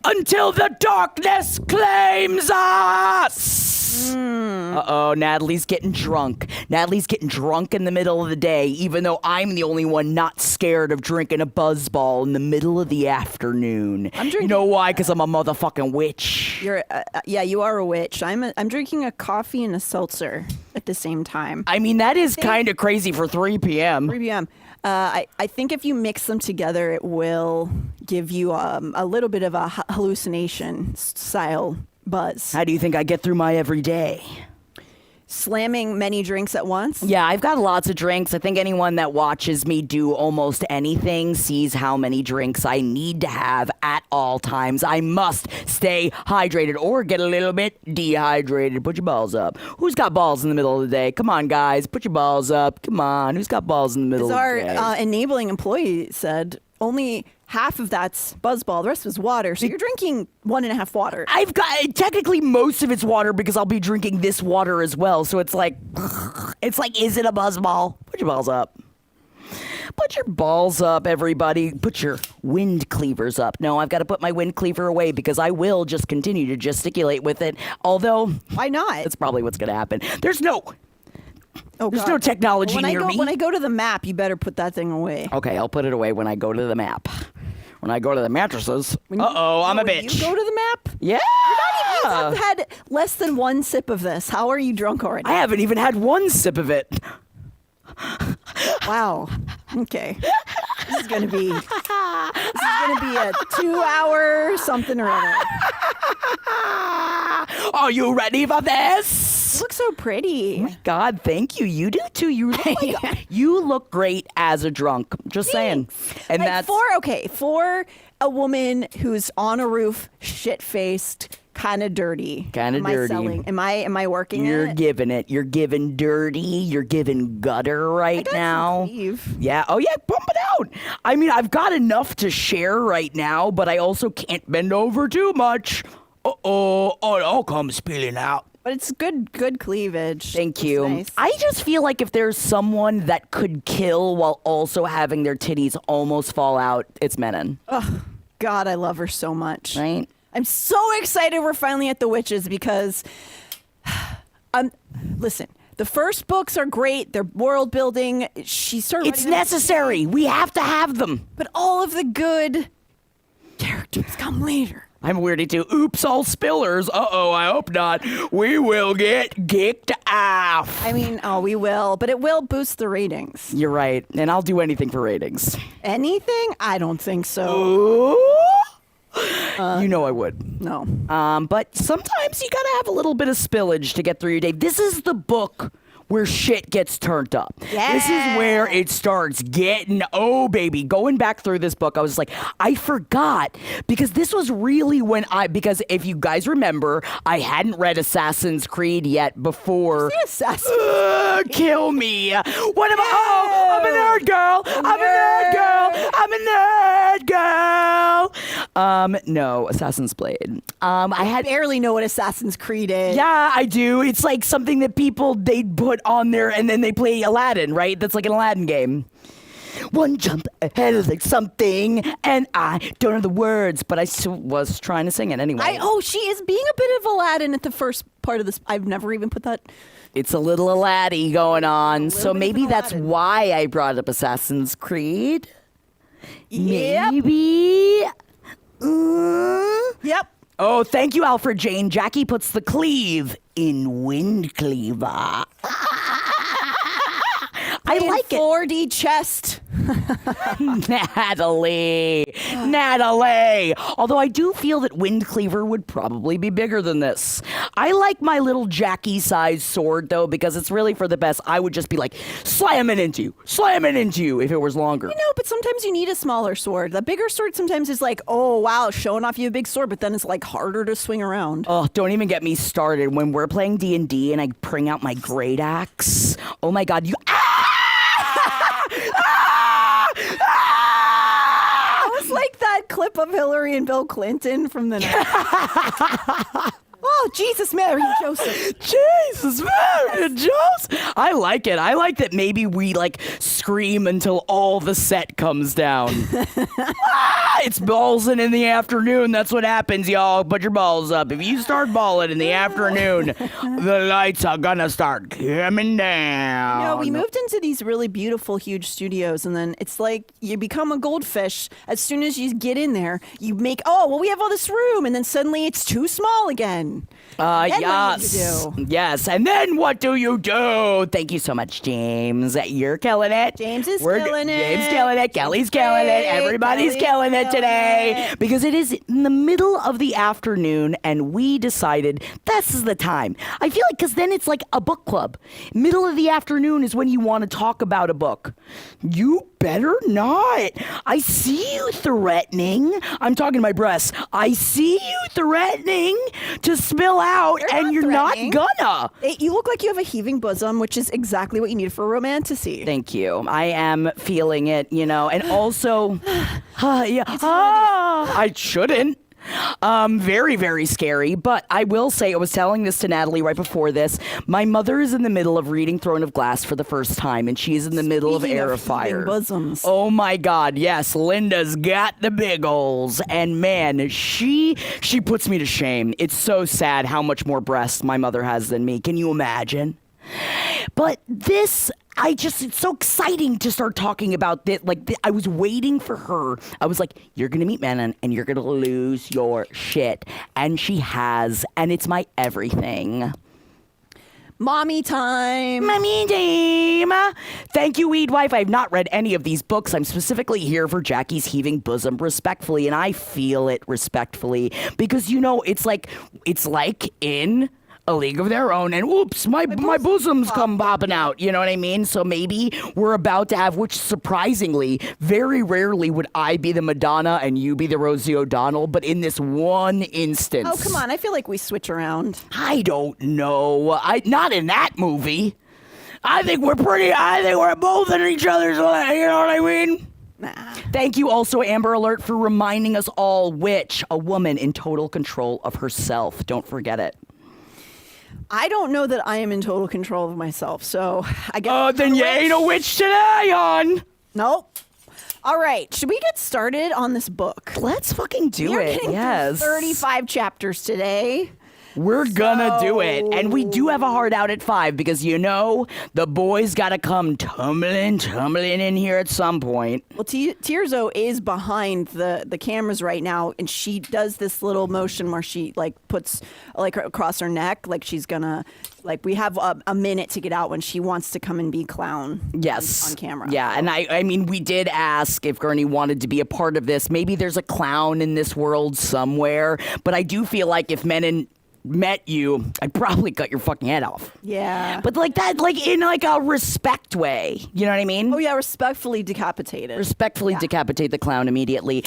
until the darkness claims us. Uh-oh, Natalie's getting drunk. Natalie's getting drunk in the middle of the day, even though I'm the only one not scared of drinking a buzzball in the middle of the afternoon. You know why? Because I'm a motherfucking witch. Yeah, you are a witch. I'm drinking a coffee and a seltzer at the same time. I mean, that is kind of crazy for 3 p.m. 3 p.m. I think if you mix them together, it will give you a little bit of a hallucination style buzz. How do you think I get through my everyday? Slamming many drinks at once? Yeah, I've got lots of drinks. I think anyone that watches me do almost anything sees how many drinks I need to have at all times. I must stay hydrated or get a little bit dehydrated. Put your balls up. Who's got balls in the middle of the day? Come on, guys. Put your balls up. Come on. Who's got balls in the middle of the day? Our enabling employee said only half of that's Buzzball. The rest was water. So you're drinking 1.5 water. I've got technically most of it's water because I'll be drinking this water as well. So it's like, is it a Buzzball? Put your balls up. Put your balls up, everybody. Put your wind cleavers up. No, I've got to put my wind cleaver away because I will just continue to gesticulate with it. Although, why not? That's probably what's going to happen. There's no technology near me. When I go to the map, you better put that thing away. Okay, I'll put it away when I go to the map. When I go to the mattresses. I'm a bitch. You go to the map? Yeah. You have had less than one sip of this. How are you drunk already? I haven't even had one sip of it. Wow. Okay. This is gonna be a 2-hour something or other. Are you ready for this? You look so pretty. Oh my God, thank you. You do too. You look great as a drunk. Just saying. And like for a woman who's on a roof, shit-faced, kind of dirty. Kind of dirty. Am I working You're it? giving it. You're giving dirty. You're giving gutter right now. Yeah. Oh yeah. Pump it out. I mean, I've got enough to share right now, but I also can't bend over too much. Oh, it all comes spilling out. But it's good cleavage. Thank you. Nice. I just feel like if there's someone that could kill while also having their titties almost fall out, it's Menon. Oh, God, I love her so much. Right? I'm so excited we're finally at the witches because, listen, the first books are great. They're world building. It's necessary. We have to have them. But all of the good characters come later. I'm weirdy too. Oops, all spillers. Uh-oh, I hope not. We will get kicked off. I mean, we will, but it will boost the ratings. You're right, and I'll do anything for ratings. Anything? I don't think so. You know I would. No. But sometimes you gotta have a little bit of spillage to get through your day. This is the book where shit gets turned up. Yeah. This is where it starts getting, baby. Going back through this book, I was like, I forgot. Because this was really because if you guys remember, I hadn't read Assassin's Creed yet before. Kill me. What am I? I'm a nerd girl. I'm a nerd girl. No, Assassin's Blade. I barely know what Assassin's Creed is. Yeah, I do. It's like something that they'd put on there and then they play Aladdin, right? That's like an Aladdin game. One jump ahead of like something, and I don't know the words, but I was trying to sing it anyway. She is being a bit of Aladdin at the first part of this. I've never even put that. It's a little Aladdin going on, so maybe that's why I brought up Assassin's Creed. Yep. Maybe. Yep. Oh, thank you, Alfred Jane. Jackie puts the cleave in wind cleaver. I like it. 4D chest. Natalie. Although I do feel that Wind Cleaver would probably be bigger than this. I like my little Jackie-sized sword, though, because it's really for the best. I would just be like, slam it into you if it was longer. But sometimes you need a smaller sword. The bigger sword sometimes is like, oh, wow, showing off you a big sword, but then it's like harder to swing around. Oh, don't even get me started. When we're playing D&D and I bring out my great axe, oh my God, like that clip of Hillary and Bill Clinton from the night. Oh, Jesus, Mary, and Joseph. Jesus, Mary, and Joseph. I like it. I like that maybe we scream until all the set comes down. It's ballsing in the afternoon. That's what happens, y'all. Put your balls up. If you start balling in the afternoon, the lights are gonna start coming down. You know, we moved into these really beautiful, huge studios, and then it's like you become a goldfish. As soon as you get in there, you make, we have all this room, and then suddenly it's too small again. Then Yes. what do you do? Yes. And then what do you do? Thank you so much, James. You're killing it. James is We're killing it. James killing it. Kelly's killing it. Everybody's killing it today. Because it is in the middle of the afternoon, and we decided this is the time. I feel like because then it's like a book club. Middle of the afternoon is when you want to talk about a book. You better not. I see you threatening. I'm talking to my breasts. I see you threatening to spill out, and you're not gonna. You look like you have a heaving bosom, which is exactly what you need for romanticy. Thank you. I am feeling it, and also, I shouldn't. Very, very scary. But I will say, I was telling this to Natalie right before this. My mother is in the middle of reading Throne of Glass for the first time, and she is in the middle of Heir of Fire. Bosoms. Oh my God, yes, Linda's got the big holes, and man, she puts me to shame. It's so sad how much more breasts my mother has than me. Can you imagine? But this, it's so exciting to start talking about this. I was waiting for her. I was like, you're going to meet Manon and you're going to lose your shit. And she has, and it's my everything. Mommy time. Mommy time. Thank you, Weed Wife. I have not read any of these books. I'm specifically here for Jackie's heaving bosom respectfully, and I feel it respectfully because, it's like in A League of Their Own, and oops, my bosoms come popping out. You know what I mean? So maybe we're about to have, which surprisingly, very rarely would I be the Madonna and you be the Rosie O'Donnell, but in this one instance. Oh, come on. I feel like we switch around. I don't know. Not in that movie. I think we're both in each other's, you know what I mean? Nah. Thank you also, Amber Alert, for reminding us all which a woman in total control of herself. Don't forget it. I don't know that I am in total control of myself, so I guess. Oh, then you ain't a witch today, hon. Nope. All right, should we get started on this book? Let's fucking do We're it. getting Yes. through 35 chapters today. We're gonna do it. And we do have a hard out at 5 because, the boys gotta come tumbling in here at some point. Well, Tirzo is behind the cameras right now, and she does this little motion where she puts across her neck, like she's gonna we have a minute to get out when she wants to come and be clown. Yes. on camera. Yeah, and I mean, we did ask if Gurney wanted to be a part of this. Maybe there's a clown in this world somewhere, but I do feel like if Menon met you, I'd probably cut your fucking head off. Yeah. But in a respect way. You know what I mean? Oh yeah, respectfully decapitated. Respectfully decapitate the clown immediately.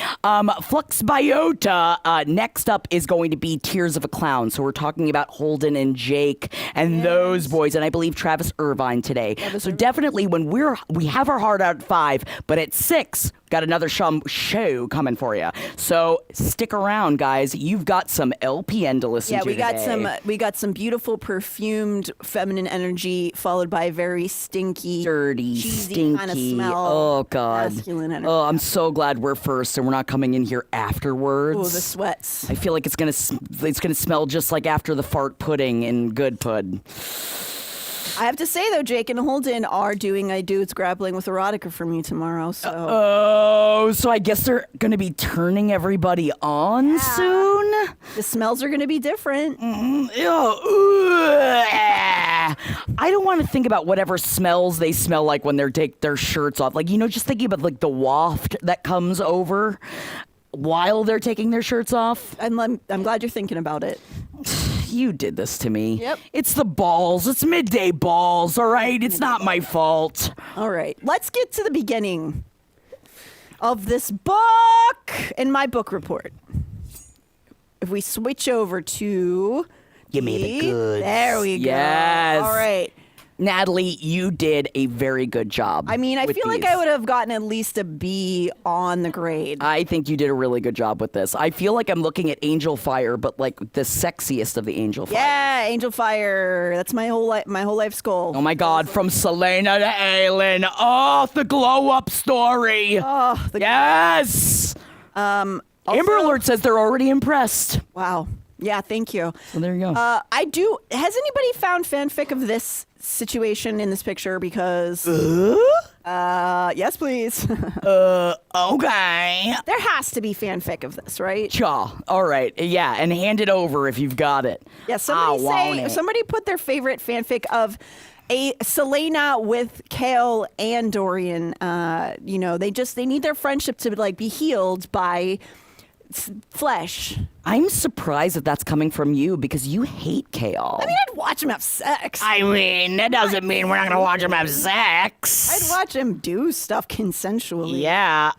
Flux Biota, next up is going to be Tears of a Clown. So we're talking about Holden and Jake and those boys, and I believe Travis Irvine today. Definitely when we have our heart out at 5, but at 6, got another show coming for you. So stick around, guys. You've got some LPN to listen to. Yeah, we got some beautiful perfumed feminine energy, followed by a very stinky, dirty, cheesy stinky kind of smell. Oh God. Masculine energy. Oh, I'm so glad we're first and we're not coming in here afterwards. Oh, the sweats. I feel like it's gonna smell just like after the fart pudding in Good Pud. I have to say, though, Jake and Holden are doing a dude's grappling with erotica for me tomorrow. So. So I guess they're going to be turning everybody on soon? The smells are going to be different. I don't want to think about whatever smells they smell like when they take their shirts off. Just thinking about the waft that comes over while they're taking their shirts off. I'm glad you're thinking about it. You did this to me. Yep. It's the balls. It's midday balls, all right? It's not my fault. All right. Let's get to the beginning of this book and my book report. If we switch over to... Give me the goods. There we go. Yes. All right. Natalie, you did a very good job. I mean, I feel like I would have gotten at least a B on the grade. I think you did a really good job with this. I feel like I'm looking at Angel Fire, but the sexiest of the Angel Fire. Yeah, Angel Fire. That's my whole life's goal. Oh my God, from Selena to Aelin. Oh, the glow up story. Oh, yes. Amber Also- Alert says they're already impressed. Wow. Yeah, thank you. So there you go. Has anybody found fanfic of this situation in this picture? Because yes, please. Okay. There has to be fanfic of this, right? Chaw. All right. Yeah, and hand it over if you've got it. Yeah, Want it. somebody put their favorite fanfic of a Selena with Kale and Dorian. They need their friendship to like be healed by flesh. I'm surprised that that's coming from you because you hate Kale. I mean, I'd watch him have sex. I mean, that doesn't mean we're not going to watch him have sex. I'd watch him do stuff consensually. Yeah.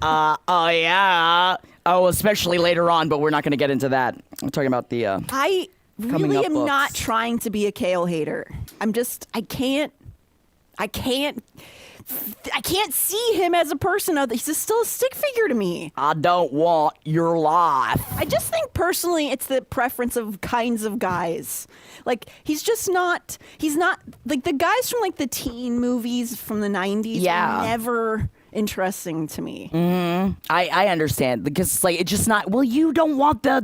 Yeah. Oh, especially later on, but we're not going to get into that. I'm talking about the. I Coming really up am books. not trying to be a Kale hater. I can't see him as a person. He's just still a stick figure to me. I don't want your life. I just think personally it's the preference of kinds of guys. Like he's not like the guys from like the teen movies from the 90s Yeah. were never interesting to me. I understand because it's like it's just not. Well, you don't want the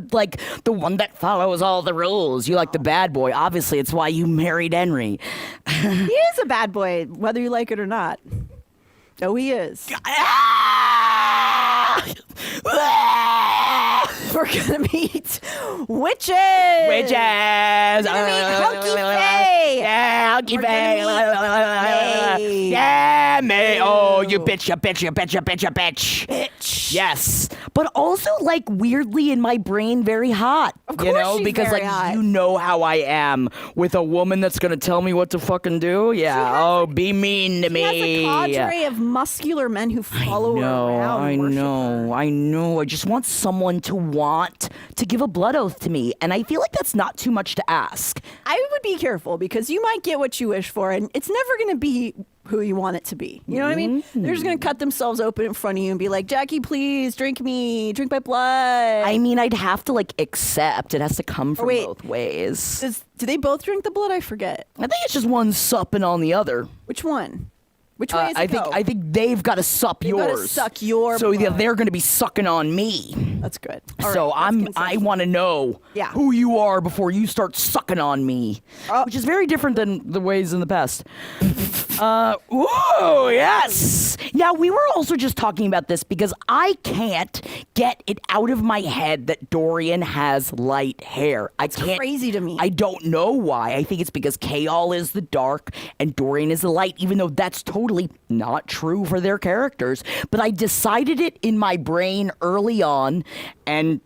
one that follows all the rules. You like the bad boy. Obviously, it's why you married Henry. He is a bad boy, whether you like it or not. Oh, he is. We're gonna meet witches. Witches. Gonna meet Hunky Faye. Yeah, Hunky We're gonna Faye. meet May. Yeah, May. Oh, you bitch, you bitch, you bitch, you bitch, you bitch. Bitch. Yes, but also like weirdly in my brain, very hot. Of course she's because very like hot. you know how I am with a woman that's gonna tell me what to fucking do. Yeah. Be mean to me. He has a cadre of muscular men who follow her around. and worship her. I know. I just want someone to want to give a blood oath to me, and I feel like that's not too much to ask. I would be careful because you might get what you wish for, and it's never going to be who you want it to be. You know what I mean? They're just going to cut themselves open in front of you and be like, Jackie, please drink me, drink my blood. I mean, I'd have to like accept. It has to come from wait. both ways. Do they both drink the blood? I forget. I think it's just one supping on the other. Which one? Which way is it go? I think they've got to sup They've yours. gotta suck your so blood. they're going to be sucking on me. That's good. All So right, that's I consensual. want to know Yeah. who you are before you start sucking on me, which is very different than the ways in the past. Ooh, yes. Now we were also just talking about this because I can't get it out of my head that Dorian has light hair. I can't. crazy to me. I don't know why. I think it's because Kale is the dark and Dorian is the light, even though that's totally not true for their characters. But I decided it in my brain early on, and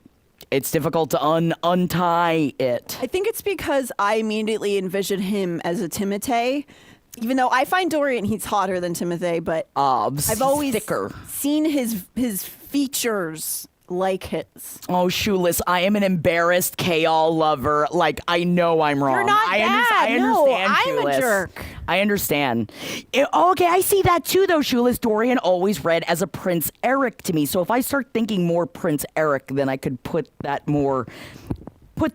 it's difficult to untie it. I think it's because I immediately envisioned him as a Timotei. Even though I find Dorian, he's hotter than Timotei, but I've always thicker. seen his features like his. Oh, Shoeless, I am an embarrassed Kale lover. Like, I know I'm wrong. You're not I bad. I No, understand, I'm a Shoeless. jerk. I understand. Okay, I see that too, though, Shoeless. Dorian always read as a Prince Eric to me. So if I start thinking more Prince Eric, then I could put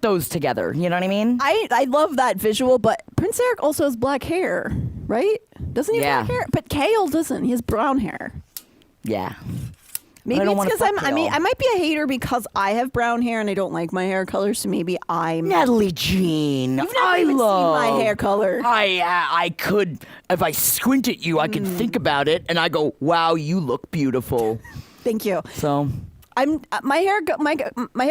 those together. You know what I mean? I love that visual, but Prince Eric also has black hair, right? Doesn't he have black hair? But Kale doesn't. He has brown hair. Yeah. Maybe I don't it's wanna because fuck I Kale. might be a hater because I have brown hair and I don't like my hair color. So maybe I'm. Natalie Jean, You've never even seen my hair color. I could, if I squint at you, I could think about it, and I go, "Wow, you look beautiful." Thank you. So My hair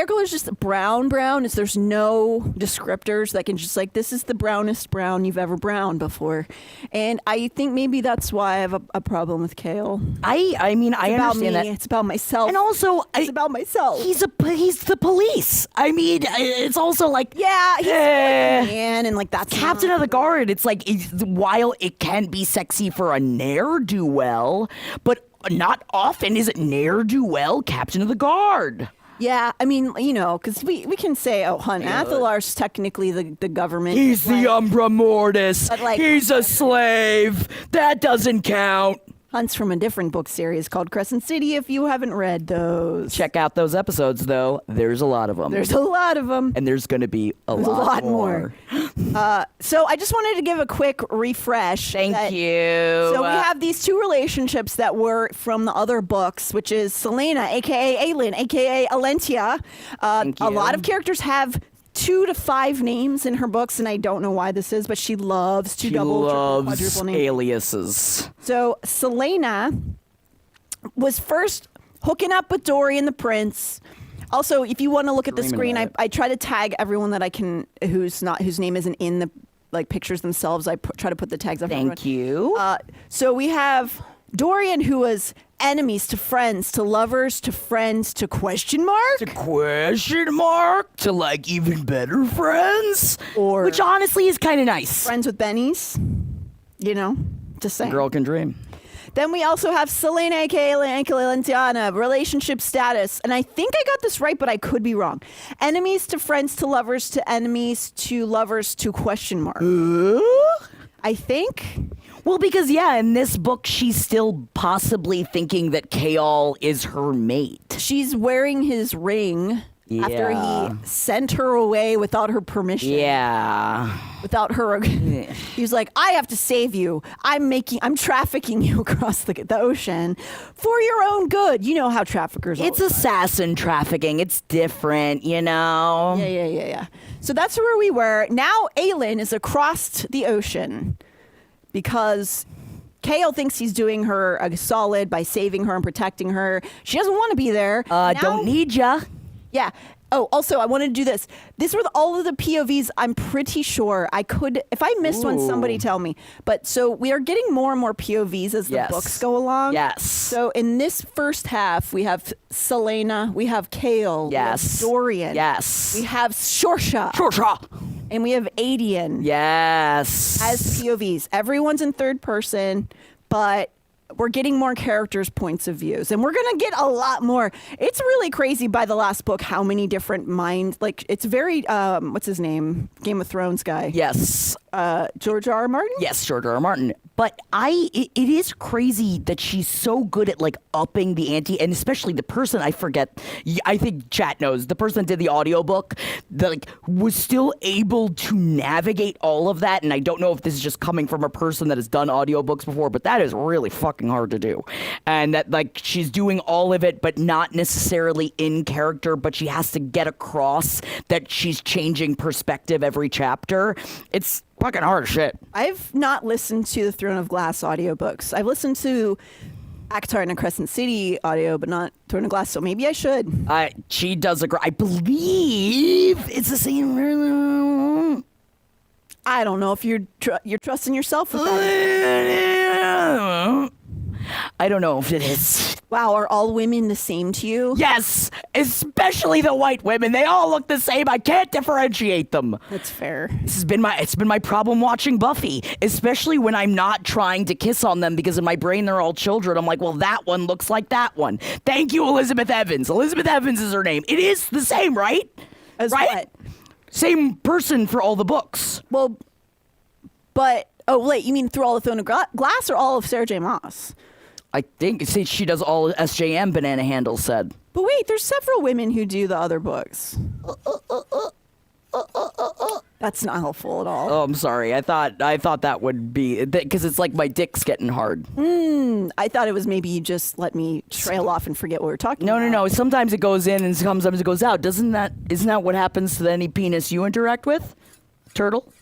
color is just brown. There's no descriptors that can just like this is the brownest brown you've ever browned before, and I think maybe that's why I have a problem with Kale. I mean, I It's about understand me. that. It's about myself. And also, it's about myself. he's the police. I mean, it's also like Yeah, he's like a man, and like that's Captain not- of the Guard. It's like while it can be sexy for a ne'er-do-well, but not often is it ne'er-do-well Captain of the Guard. Yeah, I mean, because we can say, oh, Hunt Athalar's technically the government. He's the Umbra Mortis. But, like- He's a slave. That doesn't count. Hunts from a different book series called Crescent City if you haven't read those. Check out those episodes, though. There's a lot of them. There's a lot of them. And there's going to be a lot more. So I just wanted to give a quick refresh. Thank you. So we have these two relationships that were from the other books, which is Selena, a.k.a. Aelin, a.k.a. Alentia. A lot of characters have 2 to 5 names in her books, and I don't know why this is, but she loves to double, triple, quadruple names. Aliases. So Selena was first hooking up with Dorian the Prince. Also, if you want to look at the screen, I try to tag everyone that I can whose name isn't in the pictures themselves. I try to put the tags up. Thank you. So we have Dorian, who was enemies to friends to lovers to friends to question mark? To question mark? To like even better friends? Or which honestly is kind of nice. Friends with bennies. You know, just saying. Girl can dream. Then we also have Selena, aka Lentiana, relationship status. And I think I got this right, but I could be wrong. Enemies to friends to lovers to enemies to lovers to question mark. I think. Well, because, yeah, in this book, she's still possibly thinking that Kaol is her mate. She's wearing his ring after he sent her away without her permission. Yeah. Without her. He's like, I have to save you. I'm trafficking you across the ocean for your own good. You know how traffickers It's assassin trafficking. It's different, you know? Yeah. So that's where we were. Now Aelin is across the ocean because Kaol thinks he's doing her a solid by saving her and protecting her. She doesn't want to be there. Don't need ya. Yeah. Oh, also, I wanted to do this. These were all of the POVs. I'm pretty sure I could, if I missed one, somebody tell me. But so we are getting more and more POVs as the books go along. Yes. So in this first half, we have Selena, we have Kaol, yes, we have Dorian, yes, we have Shorsha, and we have Adian. Yes. As POVs. Everyone's in third person, but we're getting more characters' points of views, and we're going to get a lot more. It's really crazy by the last book how many different minds, like it's very, what's his name? Game of Thrones guy. Yes. George R. R. Martin? Yes, George R. R. Martin. But it is crazy that she's so good at like upping the ante, and especially the person, I forget, I think chat knows, the person that did the audiobook that like was still able to navigate all of that. And I don't know if this is just coming from a person that has done audiobooks before, but that is really fucking hard to do. And that like she's doing all of it, but not necessarily in character, but she has to get across that she's changing perspective every chapter. It's fucking hard as shit. I've not listened to the Throne of Glass audiobooks. I've listened to Akatar and a Crescent City audio, but not Throne of Glass, so maybe I should. She does I believe it's the same. I don't know if you're trusting yourself with that. I don't know if it is. Wow, are all women the same to you? Yes, especially the white women. They all look the same. I can't differentiate them. That's fair. It's been my problem watching Buffy, especially when I'm not trying to kiss on them because in my brain they're all children. I'm like, well, that one looks like that one. Thank you, Elizabeth Evans. Elizabeth Evans is her name. It is the same, right? As right? What? Same person for all the books. Well, but wait, you mean through all of Throne of Glass or all of Sarah J. Maas? I think she does all SJM, Banana Handle said. But wait, there's several women who do the other books. That's not helpful at all. Oh, I'm sorry. I thought that would be because it's like my dick's getting hard. I thought it was maybe you just let me trail off and forget what we were talking about. No. Sometimes it goes in and sometimes it goes out. Isn't that what happens to any penis you interact with? Turtle.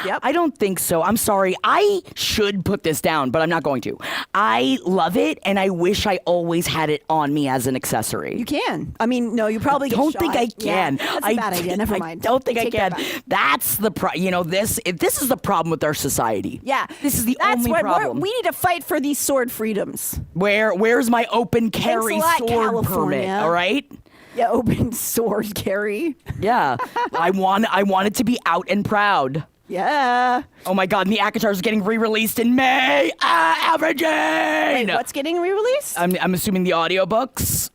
Yep. I don't think so. I'm sorry. I should put this down, but I'm not going to. I love it, and I wish I always had it on me as an accessory. You can. I mean, no, you probably don't get think shot. I can. Yeah, that's a bad idea. Never mind. I don't think I Take can. that back. That's the this is the problem with our society. Yeah, this is the that's only problem. We need to fight for these sword freedoms. Where's my open carry sword California. permit? All right. Yeah, open sword carry. Yeah, I want it to be out and proud. Yeah. Oh my God, and the Akatar is getting re-released in May. Averaging. Wait, what's getting re-released? I'm assuming the audiobooks.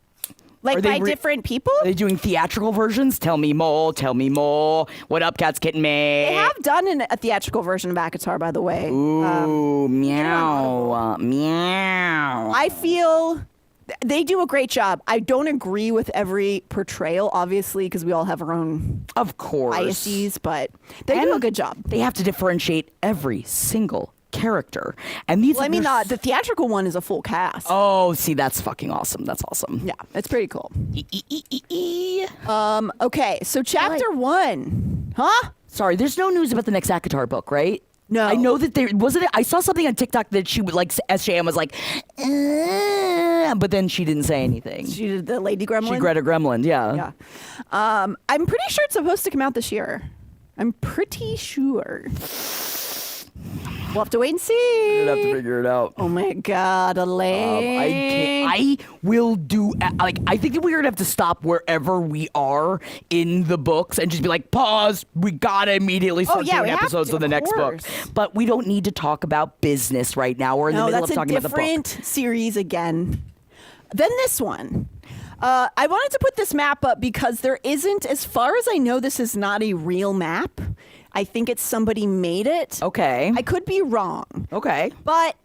Like Are they by different people? Are they doing theatrical versions? Tell me more. Tell me more. What up, cats? Kitten me. They have done a theatrical version of Avatar, by the way. Ooh, meow, meow. I feel they do a great job. I don't agree with every portrayal, obviously, because we all have our own Of course. biases, but they do a good job. They have to differentiate every single character. And these Well, I mean, the theatrical one is a full cast. Oh, see, that's fucking awesome. That's awesome. Yeah, it's pretty cool. Okay, so chapter 1. Huh? Sorry, there's no news about the next Akatar book, right? No. I know that there wasn't. I saw something on TikTok that she would like. SJM was like, but then she didn't say anything. She did the Lady Gremlin? She Greta Gremlin, yeah. Yeah. I'm pretty sure it's supposed to come out this year. I'm pretty sure. We'll have to wait and see. You'd have to figure it out. Oh my God, Elaine. I will do, like, I think that we're going to have to stop wherever we are in the books and just be like, pause. We got to immediately start doing episodes of the next book. But we don't need to talk about business right now. We're in the middle of talking about the book. No, that's a different series again. Then this one. I wanted to put this map up because there isn't, as far as I know, this is not a real map. I think it's somebody made it. Okay. I could be wrong. Okay. But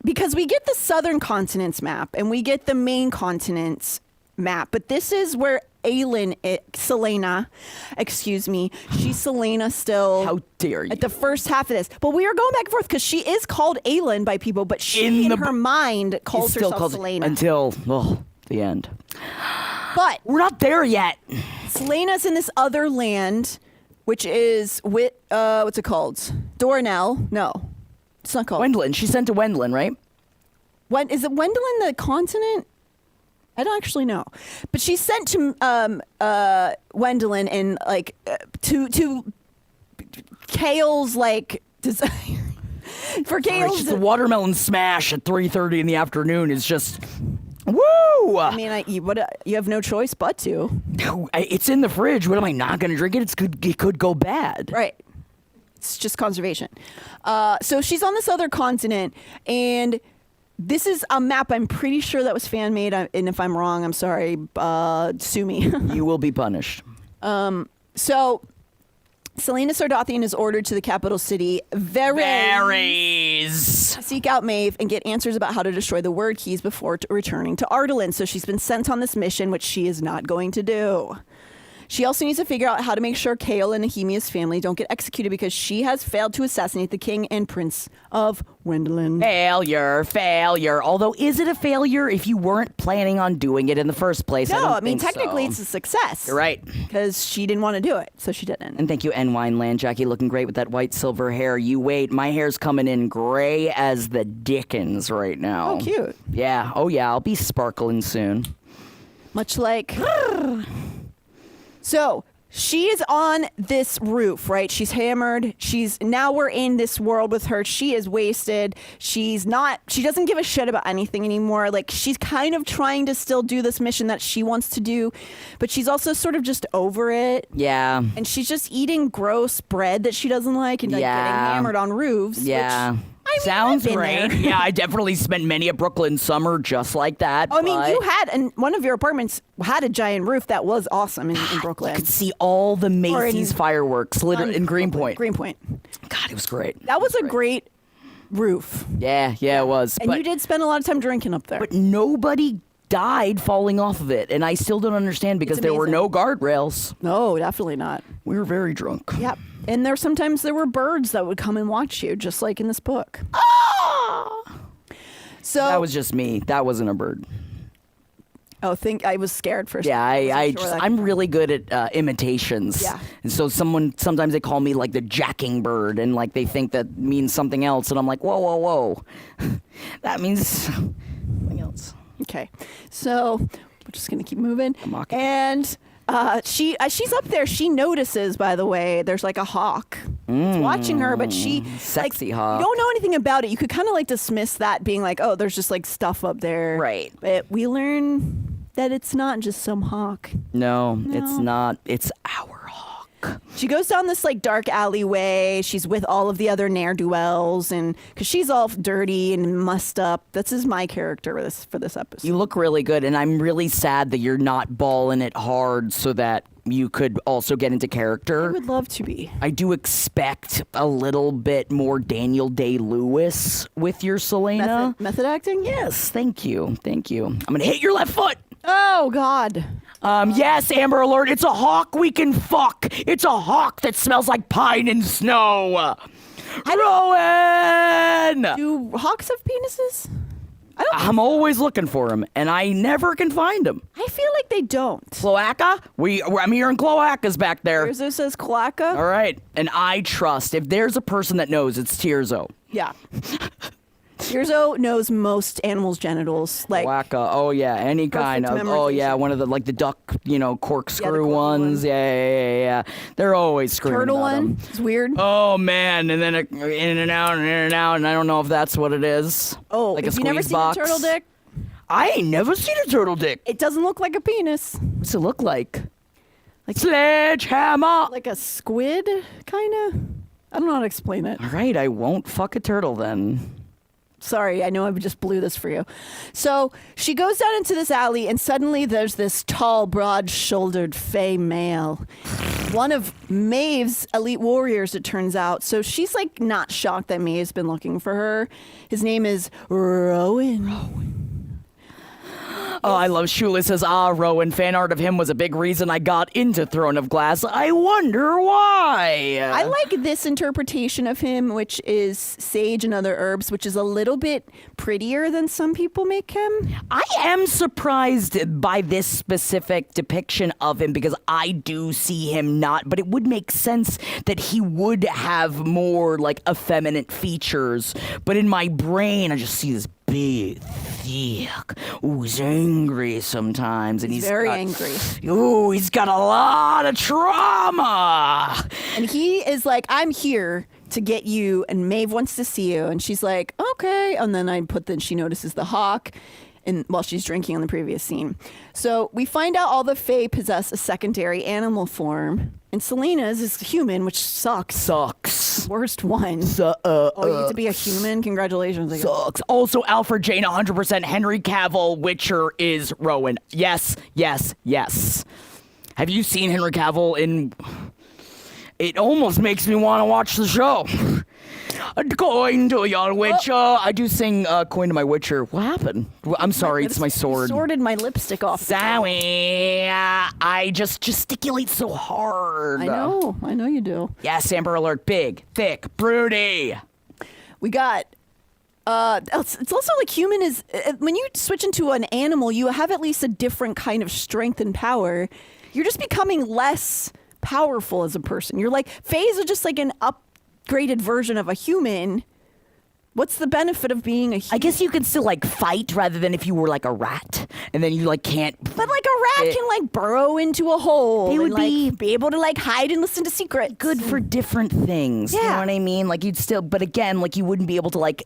because we get the southern continents map and we get the main continents map, but this is where Selena, she's Selena still. How dare you? At the first half of this. But we are going back and forth because she is called Aelin by people, but she in her mind calls herself Selena. Until, the end. But we're not there yet. Selena's in this other land, which is what's it called? Dornell? No, it's not called. Wendlin. She's sent to Wendlin, right? Is it Wendlin the continent? I don't actually know, but she's sent to Wendlin and like to Kale's like desire for Kale's. The watermelon smash at 3:30 in the afternoon is just. Woo! I mean, you have no choice but to. It's in the fridge. What am I not going to drink it? It could go bad. Right. It's just conservation. So she's on this other continent, and this is a map. I'm pretty sure that was fan made. And if I'm wrong, I'm sorry. Sue me. You will be punished. So Selena Sardothian is ordered to the capital city, Varys. Seek out Maeve and get answers about how to destroy the word keys before returning to Ardalan. So she's been sent on this mission, which she is not going to do. She also needs to figure out how to make sure Kale and Nehemia's family don't get executed because she has failed to assassinate the king and prince of Wendlin. Failure. Although, is it a failure if you weren't planning on doing it in the first place? No, I mean, technically it's a success. You're right. Because she didn't want to do it, so she didn't. And thank you, N-Wine Jackie, looking great with that white silver hair. You wait, my hair's coming in gray as the dickens right now. Oh, cute. Yeah, I'll be sparkling soon. Much like... So she is on this roof, right? She's hammered. Now we're in this world with her. She is wasted. She doesn't give a shit about anything anymore. Like, she's kind of trying to still do this mission that she wants to do, but she's also sort of just over it. Yeah. And she's just eating gross bread that she doesn't like and like getting hammered on roofs. Yeah. Which, sounds right. Yeah, I definitely spent many a Brooklyn summer just like that. I mean, you had, and one of your apartments had a giant roof that was awesome in Brooklyn. You could see all the Macy's fireworks in Greenpoint. Greenpoint. God, it was great. That was a great roof. Yeah, it was. And you did spend a lot of time drinking up there. But nobody died falling off of it, and I still don't understand because there were no guardrails. No, definitely not. We were very drunk. Yep. And sometimes there were birds that would come and watch you, just like in this book. Ah! So that was just me. That wasn't a bird. Oh, I was scared for a second. Yeah, I'm really good at imitations. Yeah. And so sometimes they call me like the jacking bird, and like they think that means something else, and I'm like, whoa. That means something else. Okay. So we're just gonna keep moving. And she's up there. She notices, by the way, there's like a hawk. It's watching her, but sexy hawk. You don't know anything about it. You could kind of like dismiss that, being like, oh, there's just like stuff up there. Right. But we learn that it's not just some hawk. No, it's not. It's our hawk. fuck. She goes down this like dark alleyway. She's with all of the other ne'er-do-wells, and because she's all dirty and mussed up. This is my character for this episode. You look really good, and I'm really sad that you're not balling it hard so that you could also get into character. I would love to be. I do expect a little bit more Daniel Day-Lewis with your Selena. Method acting? Yes, thank you. Thank you. I'm going to hit your left foot. Oh, God. Yes, Amber Alert, it's a hawk we can fuck. It's a hawk that smells like pine and snow. Rowan! Do hawks have penises? I'm always looking for them, and I never can find them. I feel like they don't. Cloaca? I'm hearing cloacas back there. Tirzo says cloaca. All right, and I trust. If there's a person that knows, it's Tirzo. Yeah. Tirzo knows most animals' genitals. Like Cloaca. Oh yeah, any kind of. Oh yeah, one of the like the duck, corkscrew ones. Yeah. They're always screaming. turtle about 'em. one. It's weird. Oh man, and then in and out, and I don't know if that's what it is. Oh, like have a you never squeeze seen box. a turtle dick? I ain't never seen a turtle dick. It doesn't look like a penis. What's it look like? Like sledgehammer. Like a squid, kind of. I don't know how to explain it. All right, I won't fuck a turtle then. Sorry, I know I just blew this for you. So she goes down into this alley, and suddenly there's this tall, broad-shouldered fey male. One of Maeve's elite warriors, it turns out. So she's like not shocked that Maeve's been looking for her. His name is Rowan. Oh, I love Shula says, Rowan, fan art of him was a big reason I got into Throne of Glass. I wonder why. I like this interpretation of him, which is sage and other herbs, which is a little bit prettier than some people make him. I am surprised by this specific depiction of him because I do see him not, but it would make sense that he would have more like effeminate features. But in my brain, I just see this big, thick. Ooh, he's angry sometimes, and he's very angry. Ooh, he's got a lot of trauma. And he is like, I'm here to get you, and Maeve wants to see you. And she's like, okay. And then she notices the hawk while she's drinking on the previous scene. So we find out all the Fae possess a secondary animal form. And Selena's is human, which sucks. Worst one. You get to be a human? Congratulations. I guess. Sucks. Also, Alfred Jane, 100%. Henry Cavill, Witcher is Rowan. Yes. Have you seen Henry Cavill in... It almost makes me want to watch the show. Coin to your Witcher. I do sing Coin to my Witcher. What happened? I'm sorry, it's my sword. You sorted my lipstick off. Sorry. I just gesticulate so hard. I know you do. Yes, Amber Alert. Big, thick, broody. We got... it's also like human is... when you switch into an animal, you have at least a different kind of strength and power. You're just becoming less powerful as a person. You're like... Fays are just like an upgraded version of a human. What's the benefit of being a human? I guess you can still like fight rather than if you were like a rat and then you like can't. But like a rat can like burrow into a hole. They would and, be able to like hide and listen to secrets. Good for different things. Yeah. You know what I mean? Like you'd still, but again, like you wouldn't be able to like,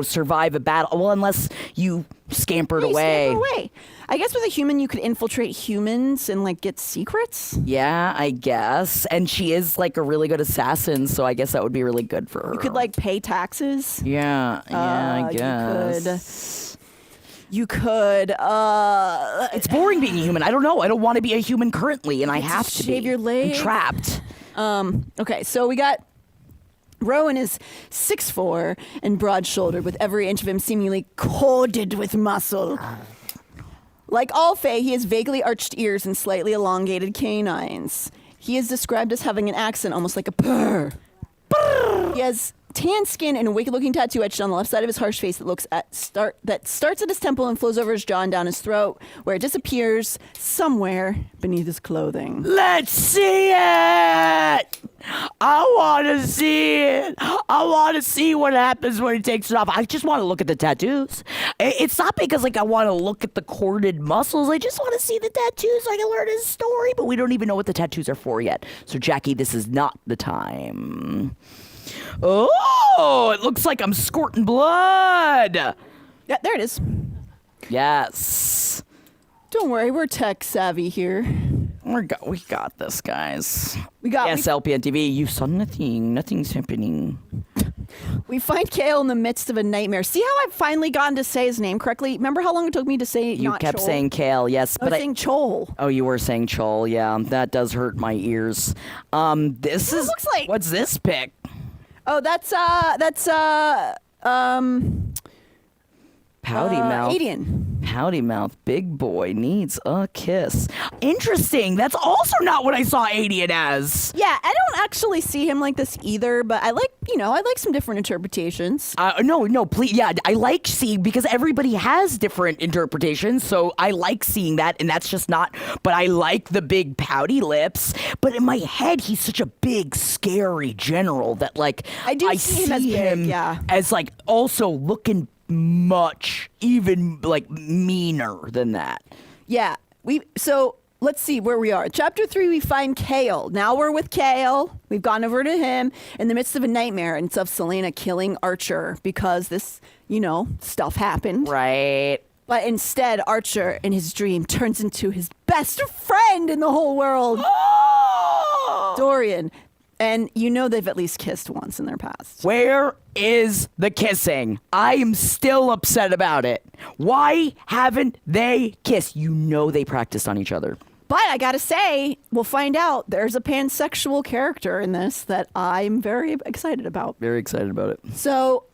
survive a battle. Well, unless you scampered away. I guess with a human, you could infiltrate humans and like get secrets. Yeah, I guess. And she is like a really good assassin, so I guess that would be really good for her. You could like pay taxes. Yeah, I guess. You could. It's boring being a human. I don't know. I don't want to be a human currently, and I have to shave be. your leg. I'm trapped. Okay, so we got. Rowan is 6'4" and broad-shouldered, with every inch of him seemingly coated with muscle. Like all Fae, he has vaguely arched ears and slightly elongated canines. He is described as having an accent almost like a purr. He has tan skin and a wicked-looking tattoo etched on the left side of his harsh face that starts at his temple and flows over his jaw and down his throat, where it disappears somewhere beneath his clothing. Let's see it! I want to see it. I want to see what happens when he takes it off. I just want to look at the tattoos. It's not because like I want to look at the corded muscles. I just want to see the tattoos so I can learn his story. But we don't even know what the tattoos are for yet. So Jackie, this is not the time. Oh, it looks like I'm squirting blood. Yeah, there it is. Yes. Don't worry, we're tech savvy here. We got this, guys. Yes, LPN TV. You saw nothing. Nothing's happening. we find Kale in the midst of a nightmare. See how I've finally gotten to say his name correctly? Remember how long it took me to say You not kept Chol? saying Kale, yes, I was but saying Chol. Oh, you were saying Chol. Yeah, that does hurt my ears. This is. looks like- What's this pic? Oh, that's Pouty mouth. Adian. Pouty mouth. Big boy needs a kiss. Interesting. That's also not what I saw Adian as. Yeah, I don't actually see him like this either, but I like some different interpretations. No, please. Yeah, I like seeing because everybody has different interpretations. So I like seeing that, and that's just not. But I like the big pouty lips. But in my head, he's such a big, scary general that like I do see him as big, yeah. as like also looking much even like meaner than that. Yeah, so let's see where we are. Chapter 3, we find Kale. Now we're with Kale. We've gone over to him in the midst of a nightmare, and it's of Selena killing Archer because this, stuff happened. Right. But instead, Archer in his dream turns into his best friend in the whole world, Dorian. And they've at least kissed once in their past. Where is the kissing? I am still upset about it. Why haven't they kissed? They practiced on each other. But I gotta say, we'll find out there's a pansexual character in this that I'm very excited about. Very excited about it. So,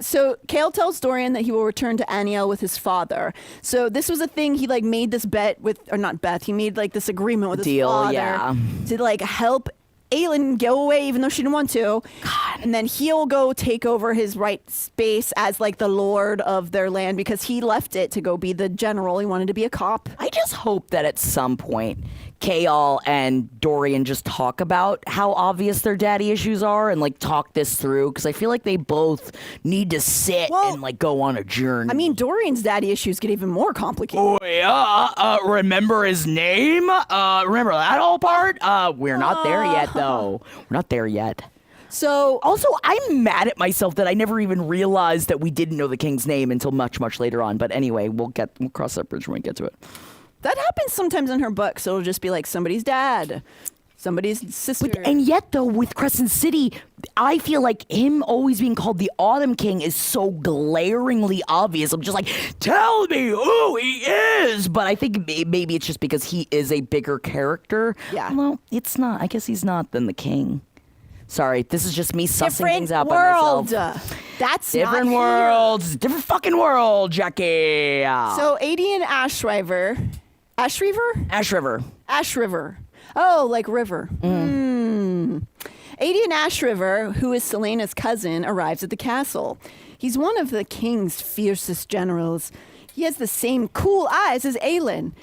so Kale tells Dorian that he will return to Aniel with his father. So this was a thing he made this bet with, or not bet. He made this agreement with his father to help Aelin go away even though she didn't want to. God. And then he'll go take over his right space as the lord of their land because he left it to go be the general. He wanted to be a cop. I just hope that at some point Kale and Dorian just talk about how obvious their daddy issues are and talk this through because I feel like they both need to sit and go on a journey. I mean, Dorian's daddy issues get even more complicated. Oh yeah, remember his name? Remember that whole part? We're not there yet though. We're not there yet. So also, I'm mad at myself that I never even realized that we didn't know the king's name until much, much later on. But anyway, we'll cross that bridge when we get to it. That happens sometimes in her books. It'll just be somebody's dad, somebody's sister. And yet, though, with Crescent City, I feel like him always being called the Autumn King is so glaringly obvious. I'm just tell me who he is. But I think maybe it's just because he is a bigger character. Yeah. Well, it's not. I guess he's not than the king. Sorry, this is just me sussing Different things out world. by myself. That's Different not worlds. Here. Different fucking world, Jackie. So Adian Ashriver. Ash River. Oh, like river. Adian Ashriver, who is Selena's cousin, arrives at the castle. He's one of the king's fiercest generals. He has the same cool eyes as Aelin.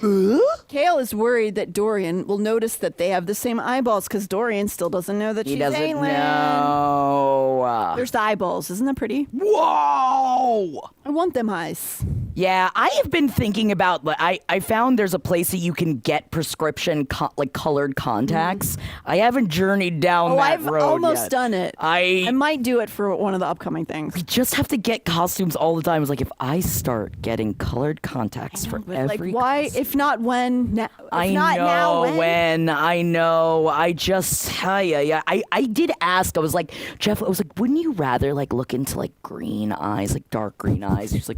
Kale is worried that Dorian will notice that they have the same eyeballs because Dorian still doesn't know that He she's doesn't Aelin. know. There's the eyeballs. Isn't that pretty? Whoa! I want them eyes. Yeah, I have been thinking about. I found there's a place that you can get prescription colored contacts. I haven't journeyed down that I've road almost yet. done it. I might do it for one of the upcoming things. We just have to get costumes all the time. It's if I start getting colored contacts for every why? If not when? Now, I not know now, when? I know. I just yeah. I did ask. I was like, Jeff. I was like, wouldn't you rather look into green eyes, dark green eyes? He's like,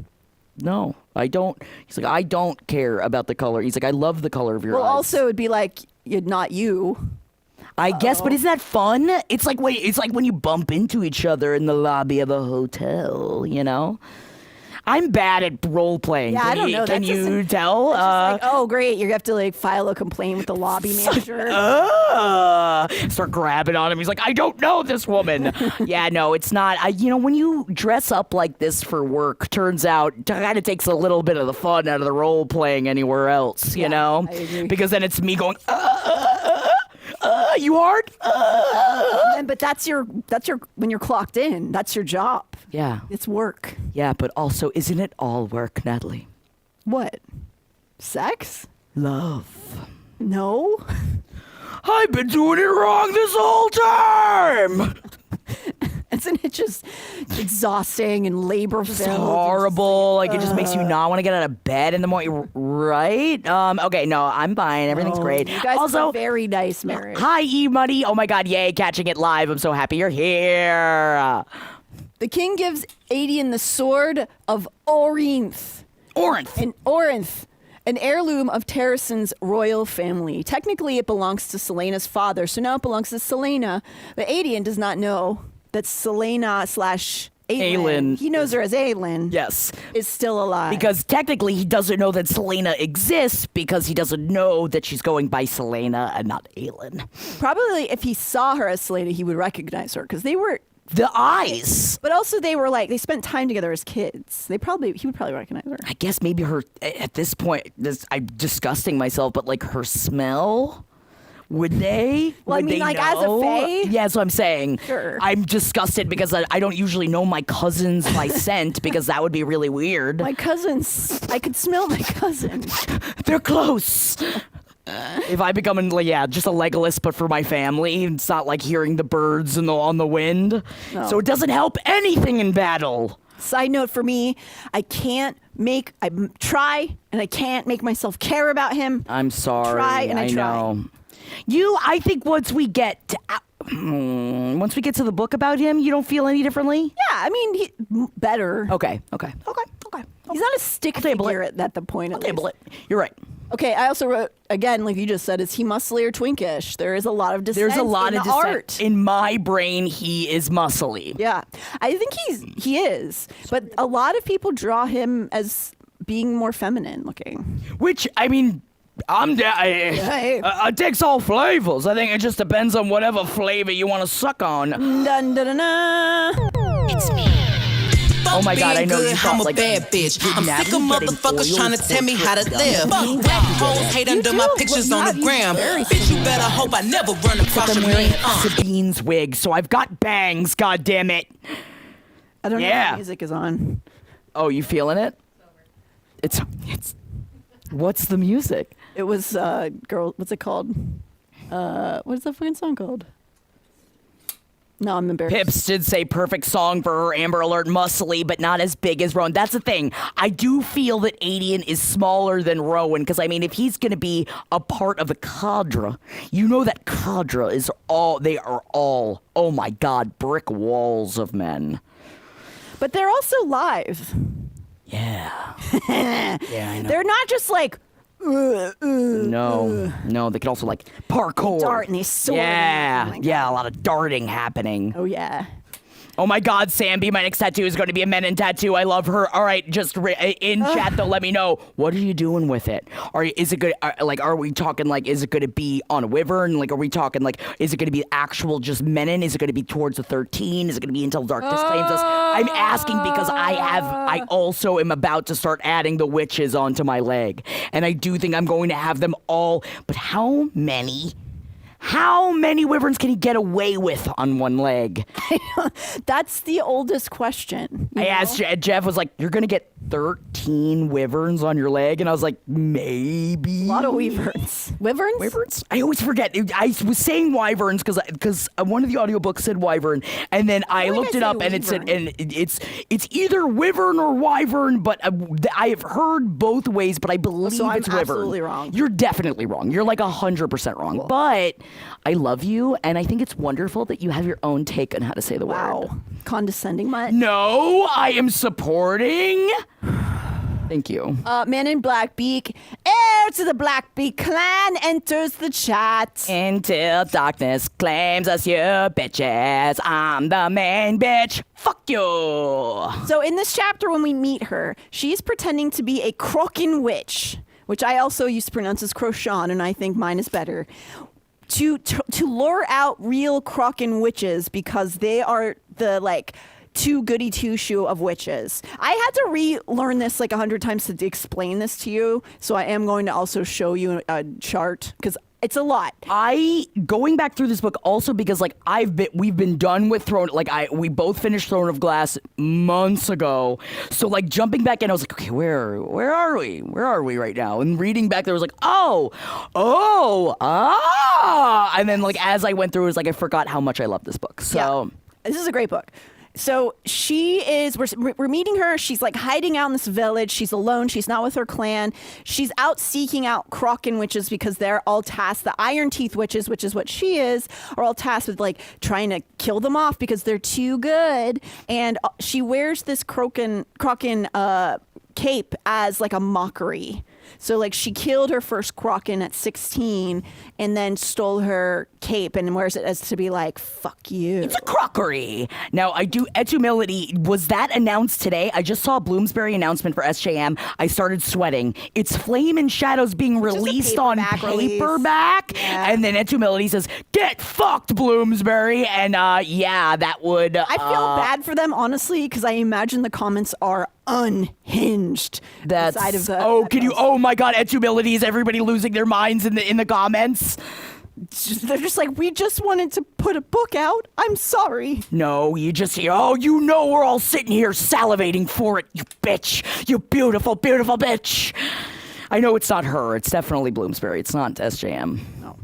no, I don't. He's like, I don't care about the color. He's like, I love the color of your eyes. Well, also it'd be not you. I guess, but isn't that fun? It's like when you bump into each other in the lobby of a hotel. I'm bad at role playing. Yeah, I don't know. Can you tell? Oh, great! You have to file a complaint with the lobby manager. Start grabbing on him. He's like, I don't know this woman. Yeah, no, it's not. When you dress up like this for work, turns out it kind of takes a little bit of the fun out of the role playing anywhere else. I agree. Because then it's me going, you hard? But that's your when you're clocked in. That's your job. Yeah. It's work. Yeah, but also, isn't it all work, Natalie? What? Sex? Love. No. I've been doing it wrong this whole time. And Isn't it just exhausting and labor It's filled? horrible. Like, it just makes you not want to get out of bed in the morning, right? Okay, no, I'm fine. Everything's great. You guys Also, have a very nice marriage. hi, E-Money. Oh, my God, yay, catching it live. I'm so happy you're here. The king gives Aedion the sword of Orinth. Orinth. An heirloom of Terrason's royal family. Technically, it belongs to Celaena's father, so now it belongs to Celaena. But Aedion does not know that Celaena / Aelin, he knows her as Aelin, Yes. is still alive. Because technically he doesn't know that Celaena exists because he doesn't know that she's going by Celaena and not Aelin. Probably if he saw her as Celaena, he would recognize her because they were. The eyes. But also they were like, they spent time together as kids. He would probably recognize her. I guess maybe her, at this point, I'm disgusting myself, but like her smell? Would they? Well, Would I mean, they like, as a know? fae? Yeah, that's what I'm saying. Sure. I'm disgusted because I don't usually know my cousins by scent because that would be really weird. My cousins, I could smell my cousin. They're close. If I become, just a Legolas, but for my family, it's not like hearing the birds on the wind. No. So it doesn't help anything in battle. Side note for me, I try and I can't make myself care about him. I'm sorry. I try. know. I think once we get to the book about him, you don't feel any differently? Yeah, I mean, better. Okay. He's not a stick table figure at the point. I'll table it. You're right. Okay, I also wrote, again, like you just said, is he muscly or twinkish? There is a lot of dissent. There's a lot in of the dissent. art. In my brain, he is muscly. Yeah, I think he is, but a lot of people draw him as being more feminine looking. Which, I mean, it takes all flavors. I think it just depends on whatever flavor you want to suck on. Dun, dun, dun, dun. It's me. Oh my God, I know you thought, I'm a like, bad bitch. I'm Natalie sick of getting motherfuckers oil trying to tell me how to live. Fuck rap hoes hate under my pictures on the gram. Bitch, you better hope I never run across I'm a wearing man. Sabine's wig, so I've got bangs, God damn it. I don't know Yeah. if the music is on. Oh, you feeling it? It's what's the music? It was girl. What's it called? What is that fucking song called? No, I'm embarrassed. Pips did say perfect song for her Amber Alert muscly, but not as big as Rowan. That's the thing. I do feel that Aedion is smaller than Rowan, because I mean, if he's going to be a part of the cadre, you know that cadre they are all, oh my God, brick walls of men. But they're also live. Yeah. Yeah, I know. They're not just like. No, they can also like parkour. Dart and they sword. Yeah, Oh my a lot of darting happening. Oh yeah. Oh my God, Samby, my next tattoo is going to be a Menon tattoo. I love her. All right, just in chat though, let me know, what are you doing with it? Is it good? Are we talking like, is it going to be on a wyvern? Like, are we talking like, is it going to be actual just Menon? Is it going to be towards the 13? Is it going to be until darkness claims us? I'm asking because I also am about to start adding the witches onto my leg, and I do think I'm going to have them all. But how many wyverns can he get away with on one leg? That's the oldest question. I asked Jeff, was like, you're going to get 13 wyverns on your leg? And I was like, maybe. A lot of wyverns. Wyverns? Wyverns? I always forget. I was saying wyverns because one of the audiobooks said wyvern, and then I looked it up and it said, and it's either wyvern or wyvern, but I have heard both ways, but I believe So I'm it's wyvern. absolutely wrong. You're definitely wrong. You're like 100% wrong. Cool. But I love you, and I think it's wonderful that you have your own take on how to say the word. Wow. Condescending much? No, I am supporting. Thank you. Man in Blackbeak, heir to the Blackbeak clan, enters the chat. Until darkness claims us, you bitches. I'm the main bitch. Fuck you. So in this chapter, when we meet her, she's pretending to be a Crocan witch, which I also used to pronounce as Crochan, and I think mine is better. To lure out real Crocan witches because they are the too goody two shoe of witches. I had to relearn this 100 times to explain this to you, so I am going to also show you a chart because it's a lot. Going back through this book also because we've been done with we both finished Throne of Glass months ago. So jumping back in, I was like, okay, where are we? Where are we right now? And reading back there was like, and then as I went through, it was like I forgot how much I love this book. So This is a great book. So we're meeting her. She's like hiding out in this village. She's alone. She's not with her clan. She's out seeking out Kraken witches because they're all tasked. The Iron Teeth witches, which is what she is, are all tasked with like trying to kill them off because they're too good. And she wears this Kraken cape as like a mockery. So like she killed her first Kraken at 16 and then stole her cape and wears it as to be like, fuck you. It's a crockery. Now, Humility, was that announced today? I just saw a Bloomsbury announcement for SJM. I started sweating. It's Flame and Shadows being released on paperback. Yeah. And then Humility says, get fucked, Bloomsbury. And yeah, that would... I feel bad for them, honestly, because I imagine the comments are unhinged. That's... Inside of the, Oh my God, Humility, is everybody losing their minds in the comments? They're just like, we just wanted to put a book out. I'm sorry. No, you just hear, we're all sitting here salivating for it, you bitch. You beautiful, beautiful bitch. I know it's not her. It's definitely Bloomsbury. It's not SJM. No.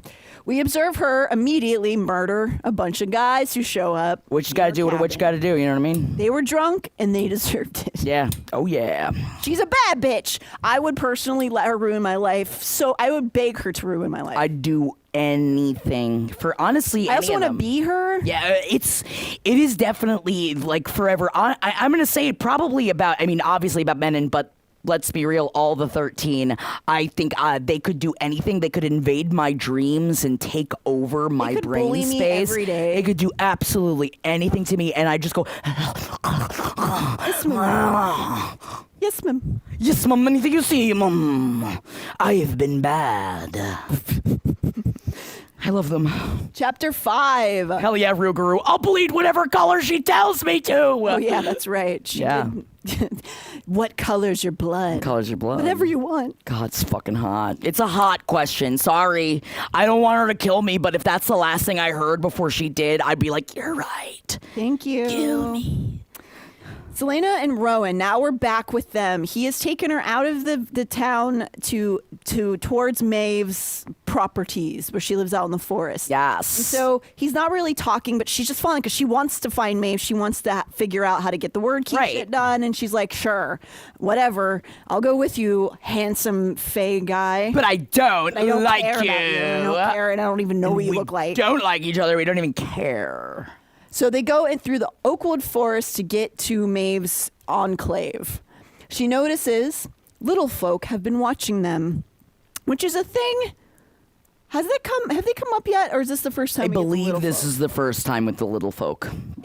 We observe her immediately murder a bunch of guys who show up. What you got to do, what you got to do, you know what I mean? They were drunk and they deserved it. Yeah. Oh, yeah. She's a bad bitch. I would personally let her ruin my life. So I would beg her to ruin my life. I'd do anything for, honestly, I also want to be her. Yeah, it is definitely like forever. I'm going to say it probably about, obviously about Menon, but let's be real, all the 13. I think they could do anything. They could invade my dreams and take over my brain bully space. Me every day. They could do absolutely anything to me, and I just go, yes, ma'am. Yes, ma'am. Yes, ma'am. Anything you see, ma'am. I have been bad. I love them. Chapter 5. Hell yeah, Real Guru. I'll bleed whatever color she tells me to. Oh, yeah, that's right. She did. What color's your blood? What color's your blood? Whatever you want. God, it's fucking hot. It's a hot question. Sorry. I don't want her to kill me, but if that's the last thing I heard before she did, I'd be like, you're right. Thank you. Kill me. Selena and Rowan, now we're back with them. He has taken her out of the town towards Maeve's properties where she lives out in the forest. Yes. And so he's not really talking, but she's just following because she wants to find Maeve. She wants to figure out how to get the word keep shit done. And she's like, sure, whatever. I'll go with you, handsome Fae guy. But I don't like care you. About you. I don't care, and I don't even know what you look like. We don't like each other. We don't even care. So they go in through the Oakwood Forest to get to Maeve's enclave. She notices little folk have been watching them, which is a thing. Have they come up yet, or is this the first time? I believe this is the first time with the little folk. Why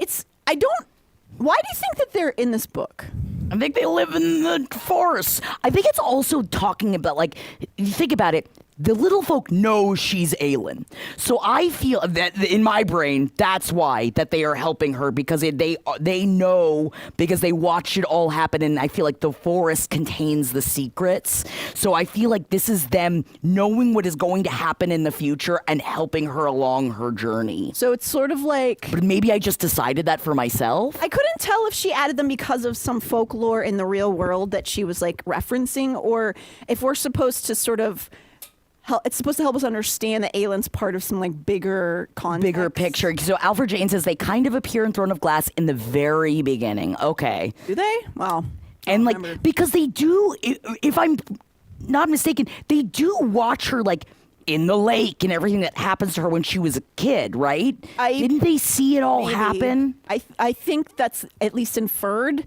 do you think that they're in this book? I think they live in the forest. I think it's also talking about, like, you think about it, the little folk know she's Aelin. So I feel that in my brain, that's why that they are helping her, because they know, because they watched it all happen, and I feel like the forest contains the secrets. So I feel like this is them knowing what is going to happen in the future and helping her along her journey. So it's sort of like... But maybe I just decided that for myself. I couldn't tell if she added them because of some folklore in the real world that she was like referencing, or if we're supposed to sort of... It's supposed to help us understand that Aelin's part of some like bigger context. Bigger picture. So Alfred Jane says they kind of appear in Throne of Glass in the very beginning. Okay. Do they? Wow. And like, because they do, if I'm not mistaken, they do watch her like in the lake and everything that happens to her when she was a kid, right? Didn't they see it all happen? I think that's at least inferred.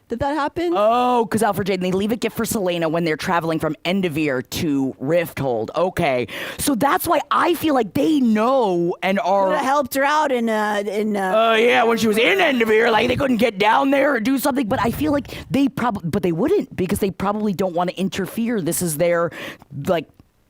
Did that happen? Oh, because Alfred Jade, they leave a gift for Selena when they're traveling from Endivere to Rifthold. Okay. So that's why I feel like they know and are... Could have helped her out in yeah, when she was in Endivere, like they couldn't get down there or do something. But I feel like they probably... But they wouldn't, because they probably don't want to interfere. This is their, like...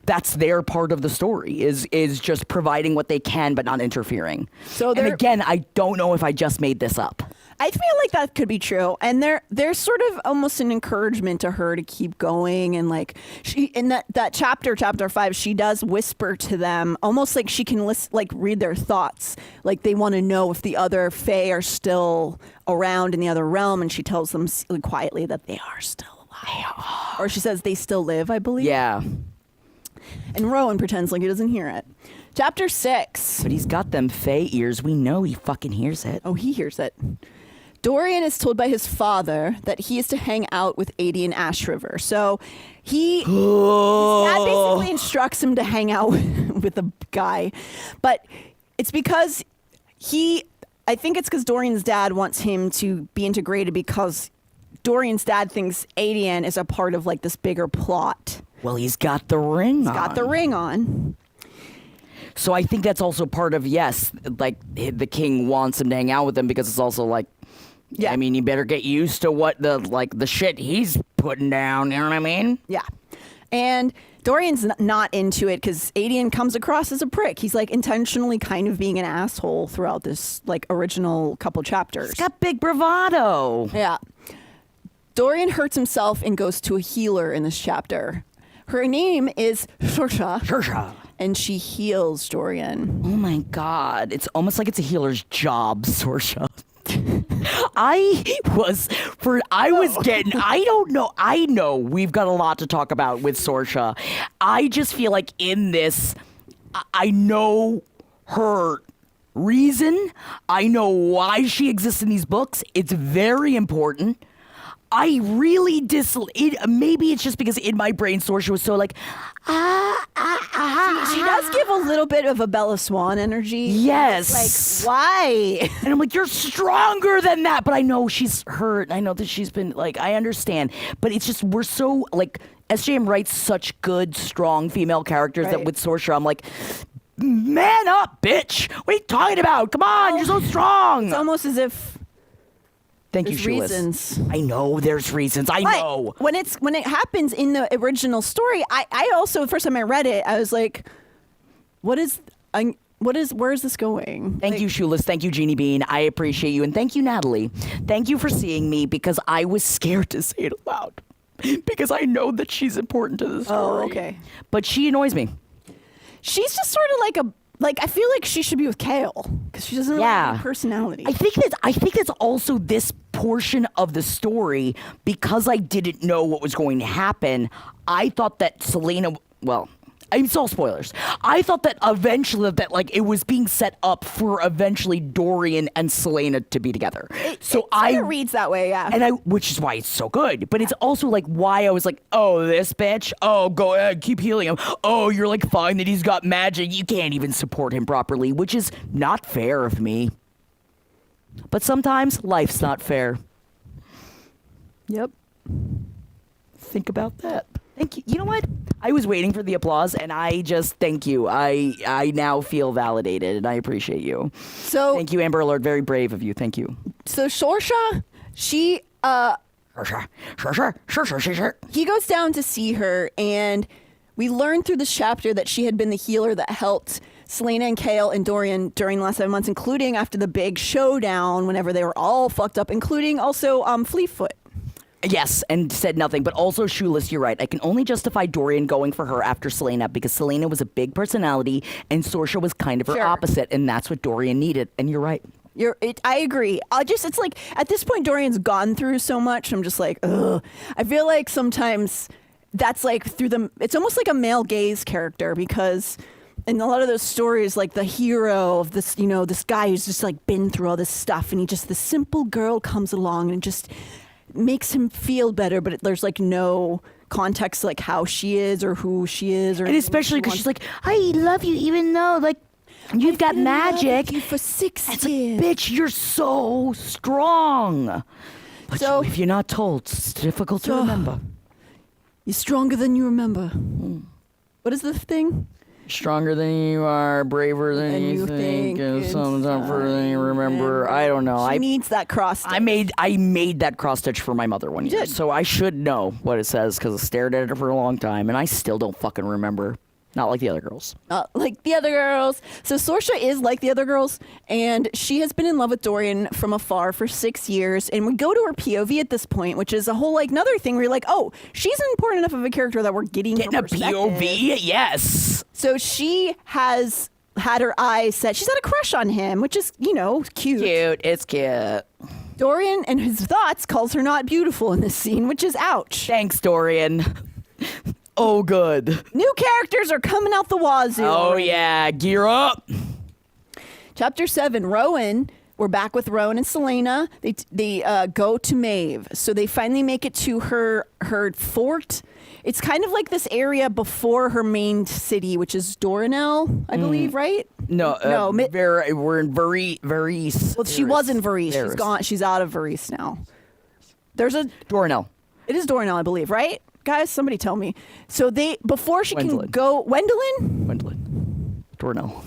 That's their part of the story, is just providing what they can but not interfering. So and again, I don't know if I just made this up. I feel like that could be true, and there's sort of almost an encouragement to her to keep going, and like she in that chapter 5, she does whisper to them, almost like she can read their thoughts, like they want to know if the other Fae are still around in the other realm, and she tells them quietly that they are still alive, or she says they still live, I believe. Yeah. And Rowan pretends like he doesn't hear it. Chapter 6. But he's got them Fae ears. We know he fucking hears it. Oh, he hears it. Dorian is told by his father that he is to hang out with Adie and Ash River. So his dad basically instructs him to hang out with a guy. But it's because I think it's because Dorian's dad wants him to be integrated because Dorian's dad thinks Adian is a part of like this bigger plot. Well, he's got the ring on. Got the ring on. So I think that's also part of, yes, like the king wants him to hang out with him because it's also like, yeah, I mean, you better get used to what the shit he's putting down. You know what I mean? Yeah. And Dorian's not into it because Adian comes across as a prick. He's like intentionally kind of being an asshole throughout this like original couple chapters. He's got big bravado. Yeah. Dorian hurts himself and goes to a healer in this chapter. Her name is Shorsha. And she heals Dorian. Oh my God. It's almost like it's a healer's job, Sorsha. I don't know. I know we've got a lot to talk about with Sorsha. I just feel like in this, I know her reason. I know why she exists in these books. It's very important. I really maybe it's just because in my brain Sorsha was so like, She does give a little bit of a Bella Swan energy. Yes. Like, why? And I'm like, you're stronger than that. But I know she's hurt. I know that she's been like, I understand. But it's just, we're so like, SJM writes such good, strong female characters that with Sorsha, I'm like, man up, bitch. What are you talking about? Come on, you're so strong. It's almost as if Thank you, there's Shoeless. reasons. I know there's reasons. I know. When it happens in the original story, I also, the first time I read it, I was like, where is this going? Thank you, Shoeless. Thank you, Jeannie Bean. I appreciate you. And thank you, Natalie. Thank you for seeing me because I was scared to say it aloud. Because I know that she's important to the story. Oh, okay. But she annoys me. She's just sort of like I feel like she should be with Kale because she doesn't really have a personality. I think that's also this portion of the story because I didn't know what was going to happen. I thought that Selena, it's all spoilers. I thought that eventually that like it was being set up for eventually Dorian and Selena to be together. It reads that way, yeah. And which is why it's so good. But it's also like why I was like, oh, this bitch. Oh, go ahead, keep healing him. Oh, you're like fine that he's got magic. You can't even support him properly, which is not fair of me. But sometimes life's not fair. Yep. Think about that. Thank you. You know what? I was waiting for the applause, and I just thank you. I now feel validated, and I appreciate you. So thank you, Amber Alert. Very brave of you. Thank you. So Sorsha, he goes down to see her, and we learn through this chapter that she had been the healer that helped Selena and Kale and Dorian during the last 7 months, including after the big showdown, whenever they were all fucked up, including also Fleetfoot. Yes, and said nothing. But also, Shoeless, you're right. I can only justify Dorian going for her after Selena because Selena was a big personality and Sorsha was kind of her opposite, and that's what Dorian needed. And you're right. I agree. It's like at this point Dorian's gone through so much. I'm just like, ugh. I feel like sometimes that's like it's almost like a male gaze character because in a lot of those stories, like the hero of this, this guy who's just like been through all this stuff, and the simple girl comes along and just makes him feel better, but there's like no context to like how she is or who she is, or and especially because she's like, I love you even though like you've got magic. You for 6 years. Like, bitch, you're so strong. But so if you're not told, it's difficult to remember. You're stronger than you remember. What is the thing? Stronger than you are, braver than you think, and sometimes tougher than you remember. I don't know. She needs that cross stitch. I made that cross stitch for my mother one year, so I should know what it says because I stared at it for a long time, and I still don't fucking remember. Not like the other girls. Not like the other girls. So Sorsha is like the other girls, and she has been in love with Dorian from afar for 6 years. And we go to her POV at this point, which is a whole like another thing where you're like, oh, she's important enough of a character that we're getting a POV. Yes. So she has had her eyes set. She's had a crush on him, which is cute. Cute. It's cute. Dorian and his thoughts calls her not beautiful in this scene, which is ouch. Thanks, Dorian. Oh, good. New characters are coming out the wazoo. Oh, yeah. Gear up. Chapter 7, Rowan. We're back with Rowan and Selena. They go to Maeve. So they finally make it to her fort. It's kind of like this area before her main city, which is Doranel, I believe, right? No, we're in Varese. Well, she was in Varese. She's Varese. gone. She's out of Varese now. There's a Doranel. It is Doranel, I believe, right? Guys, somebody tell me. So before she can Wendlin. go, Wendolyn? Doranel.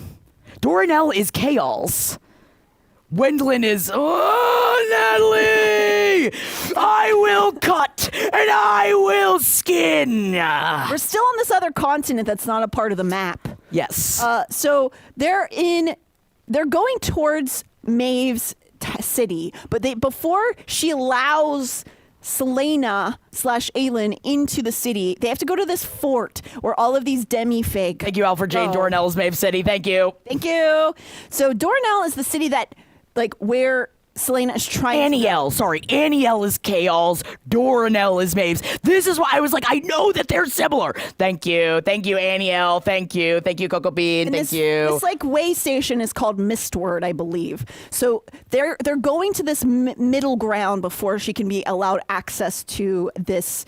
Doranel is chaos. Wendlin is, Natalie! I will cut and I will skin. We're still on this other continent that's not a part of the map. Yes. So they're going towards Maeve's city, but before she allows Selena / Aelin into the city, they have to go to this fort where all of these demi-fake. Thank you, Alfred Jane. Doranel's Maeve City. Thank you. Thank you. So Doranel is the city that, like, where Selena is trying Aniel, sorry. Aniel is Chaos. Doranel is Maeve's. This is why I was like, I know that they're similar. Thank you. Thank you, Aniel. Thank you. Thank you, Coco Bean. And Thank this, you. This like way station is called Mistward, I believe. So they're going to this middle ground before she can be allowed access to this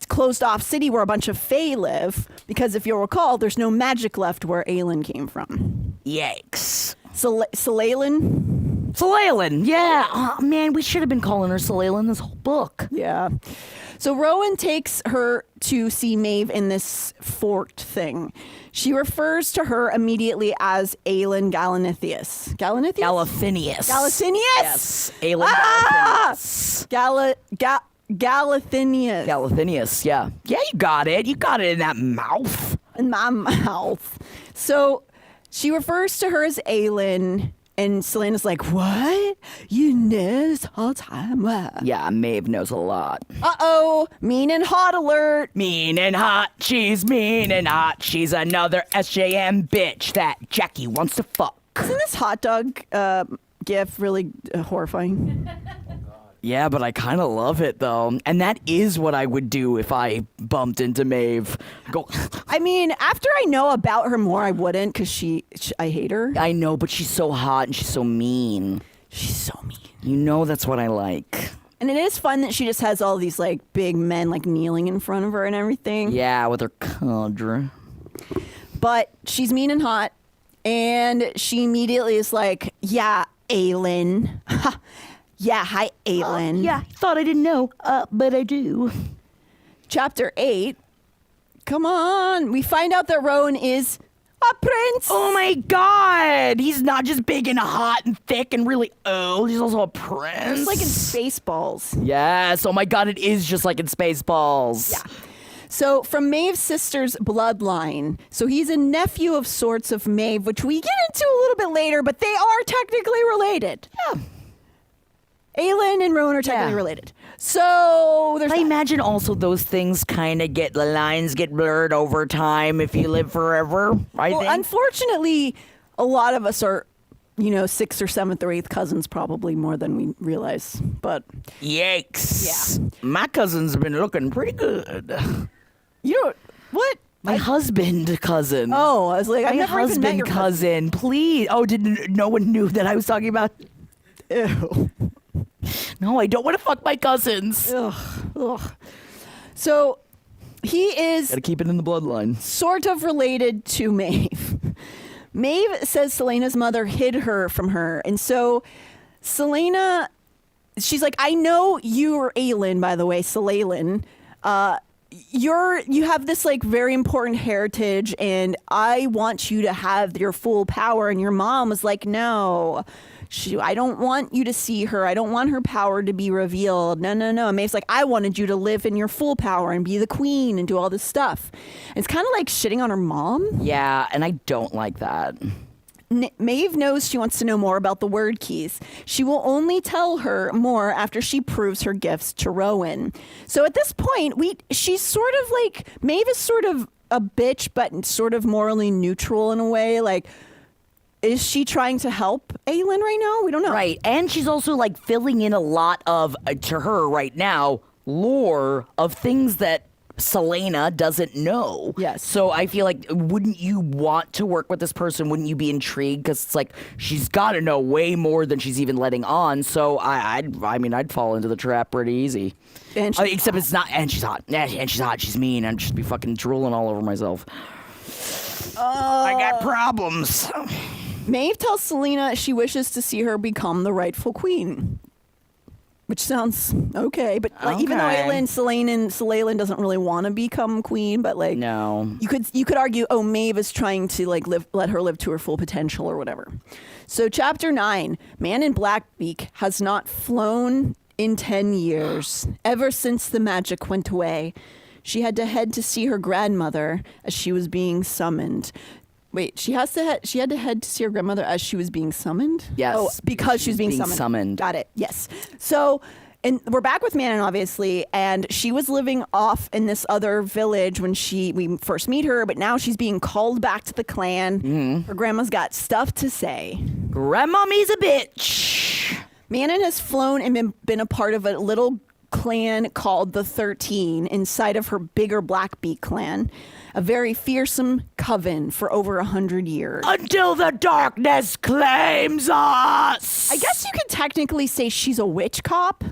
closed off city where a bunch of Fae live. Because if you'll recall, there's no magic left where Aelin came from. Yikes. Selaelin? Selaelin, yeah. Oh, man, we should have been calling her Selaelin this whole book. Yeah. So Rowan takes her to see Maeve in this fort thing. She refers to her immediately as Aelin Galanithius. Galanithius? Galathinius. Galathinius? Yes. Aelin Galathinius. Galathinius. Galathinius, yeah. Yeah, you got it. You got it in that mouth. In my mouth. So she refers to her as Aelin. And Selena's like, what? You knew this whole time? What? Yeah, Maeve knows a lot. Uh-oh. Mean and hot alert. Mean and hot. She's mean and hot. She's another SJM bitch that Jackie wants to fuck. Isn't this hot dog gif really horrifying? Yeah, but I kind of love it, though. And that is what I would do if I bumped into Maeve. Go. I mean, after I know about her more, I wouldn't, because I hate her. I know, but she's so hot and she's so mean. She's so mean. You know that's what I like. And it is fun that she just has all these, like, big men, like, kneeling in front of her and everything. Yeah, with her cadre. But she's mean and hot. And she immediately is like, yeah, Aelin. Yeah, hi, Aelin. Yeah, thought I didn't know, but I do. Chapter 8. Come on. We find out that Rowan is a prince. Oh my god! He's not just big and hot and thick and really old. He's also a prince. It's like in Spaceballs. Yes. Oh my god, it is just like in Spaceballs. Yeah. So from Maeve's sister's bloodline. So he's a nephew of sorts of Maeve, which we get into a little bit later, but they are technically related. Yeah. Aelin and Rowan are technically related. So there's I imagine also those things kind of the lines get blurred over time if you live forever. I well, think. unfortunately, a lot of us are, 6th or 7th or 8th cousins, probably more than we realize. But Yikes. Yeah. My cousin's been looking pretty good. What? My husband cousin. Oh, I was like, I've My never even met husband your cousin. Please. Oh, no one knew that I was talking about? Ew. No, I don't want to fuck my cousins. Ugh. So he is Gotta keep it in the bloodline. sort of related to Maeve. Maeve says Selena's mother hid her from her. And so Selena, she's like, I know you're Aelin, by the way, Selaelin. You have this like very important heritage and I want you to have your full power. And your mom was like, no. I don't want you to see her. I don't want her power to be revealed. No. And Maeve's like, I wanted you to live in your full power and be the queen and do all this stuff. And it's kind of like shitting on her mom. Yeah, and I don't like that. Maeve knows she wants to know more about the word keys. She will only tell her more after she proves her gifts to Rowan. So at this point, she's sort of like, Maeve is sort of a bitch, but sort of morally neutral in a way. Like, is she trying to help Aelin right now? We don't know. Right. And she's also like filling in a lot of, to her right now, lore of things that Selena doesn't know. Yes. So I feel like, wouldn't you want to work with this person? Wouldn't you be intrigued? Because it's like, she's got to know way more than she's even letting on. So I'd fall into the trap pretty easy. And Except it's not, and she's hot. And she's hot. She's mean. I'd just be fucking drooling all over myself. I got problems. Maeve tells Selena she wishes to see her become the rightful queen. Which sounds okay, but like even though Selaylin doesn't really want to become queen, but like No. you could argue, oh, Maeve is trying to like let her live to her full potential or whatever. So chapter 9, Man in Blackbeak has not flown in 10 years. Ever since the magic went away, she had to head to see her grandmother as she was being summoned. Wait, she had to head to see her grandmother as she was being summoned? Yes. Oh, because she was being summoned. Got it. Yes. So, and we're back with Manon, obviously, and she was living off in this other village when we first meet her, but now she's being called back to the clan. Mm-hmm. Her grandma's got stuff to say. Grandmommy's a bitch. Manon has flown and been a part of a little clan called the 13 inside of her bigger Blackbeak clan. A very fearsome coven for over 100 years. Until the darkness claims us! I guess you could technically say she's a witch cop.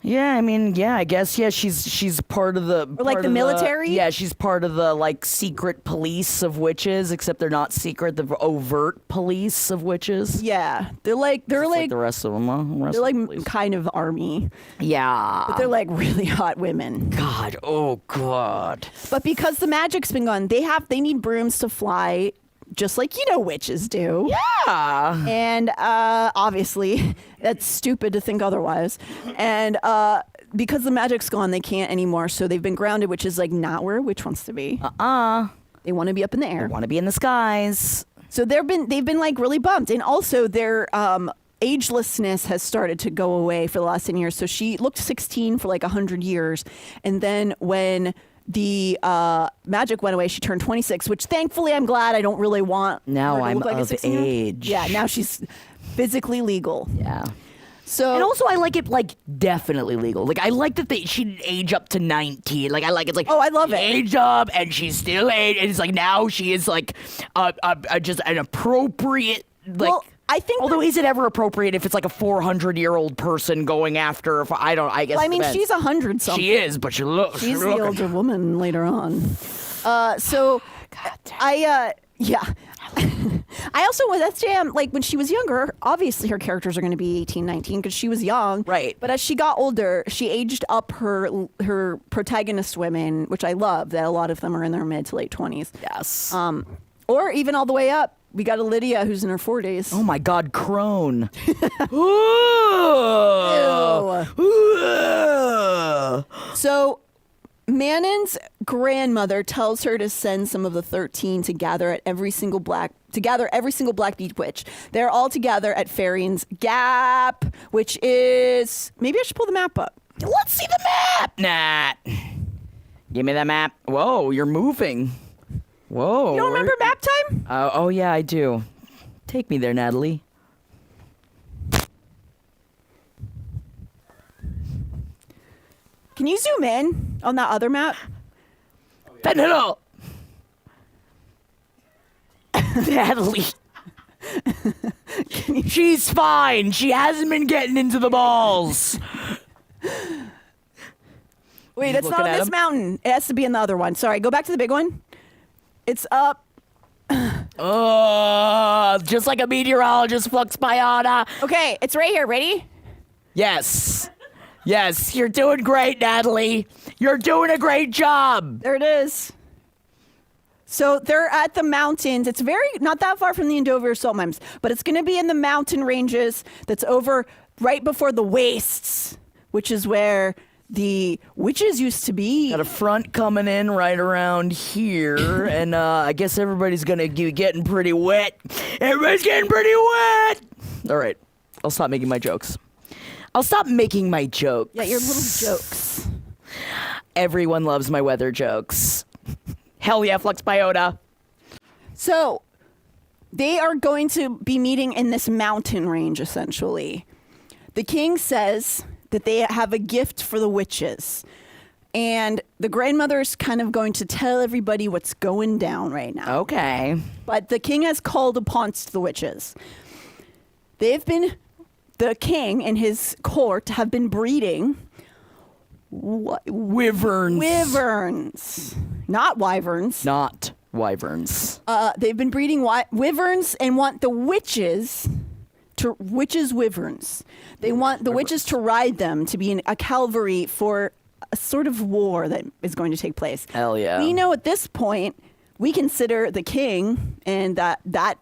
Yeah, I mean, yeah, I guess, yeah, she's part of the... Or like the military? Yeah, she's part of the, like, secret police of witches, except they're not secret, the overt police of witches. Yeah, they're like the rest of them, huh? They're like kind of army. Yeah. But they're like really hot women. God, oh God. But because the magic's been gone, they need brooms to fly, just like, witches do. Yeah. And obviously, that's stupid to think otherwise. And because the magic's gone, they can't anymore. So they've been grounded, which is like not where a witch wants to be. They want to be up in the air. They want to be in the skies. So they've been like really bummed. And also their agelessness has started to go away for the last 10 years. So she looked 16 for like 100 years. And then when the magic went away, she turned 26, which thankfully I'm glad. I don't really want now her to I'm look like of a 16-year-old. age. Yeah, now she's physically legal. Yeah. So and also I like it like definitely legal. Like I like that she didn't age up to 19. Like I like it's like, oh, I love it. Age up and she's still age, and it's like now she is like just an appropriate like. Well, I think. Although, is it ever appropriate if it's like a 400-year-old person going after? If I guess. Well, I mean, she's 100 something. She is, but she looks. She's the older woman later on. So, yeah. I also with SJM, like when she was younger, obviously her characters are going to be 18, 19 because she was young. Right. But as she got older, she aged up her protagonist women, which I love that a lot of them are in their mid to late 20s. Yes. Or even all the way up. We got a Lydia who's in her 40s. Oh my God, crone. So Manon's grandmother tells her to send some of the 13 to gather every single Blackbeak witch. They're all together at Farian's Gap, which is, maybe I should pull the map up. Let's see the map, Nat. Give me the map. Whoa, you're moving. Whoa. You don't remember map time? Oh, yeah, I do. Take me there, Natalie. Can you zoom in on that other map? Fentanyl! Natalie. She's fine. She hasn't been getting into the balls. Wait, it's not on this mountain. It has to be in the other one. Sorry, go back to the big one. It's up. Oh, just like a meteorologist, Flux Biota. Okay, it's right here. Ready? Yes. Yes, you're doing great, Natalie. You're doing a great job. There it is. So they're at the mountains. It's not that far from the Andover salt mines, but it's going to be in the mountain ranges that's over right before the wastes, which is where the witches used to be. Got a front coming in right around here, and I guess everybody's gonna be getting pretty wet. Everybody's getting pretty wet. All right, I'll stop making my jokes. Yeah, your little jokes. Everyone loves my weather jokes. Hell yeah, Flux Biota. So they are going to be meeting in this mountain range, essentially. The king says that they have a gift for the witches. And the grandmother's kind of going to tell everybody what's going down right now. Okay. But the king has called upon the witches. The king and his court have been breeding Wyverns. wyverns, not wyverns. Not wyverns. They've been breeding wyverns and want the witches wyverns. They want the witches to ride them to be in a cavalry for a sort of war that is going to take place. Hell yeah. We know at this point we consider the king and that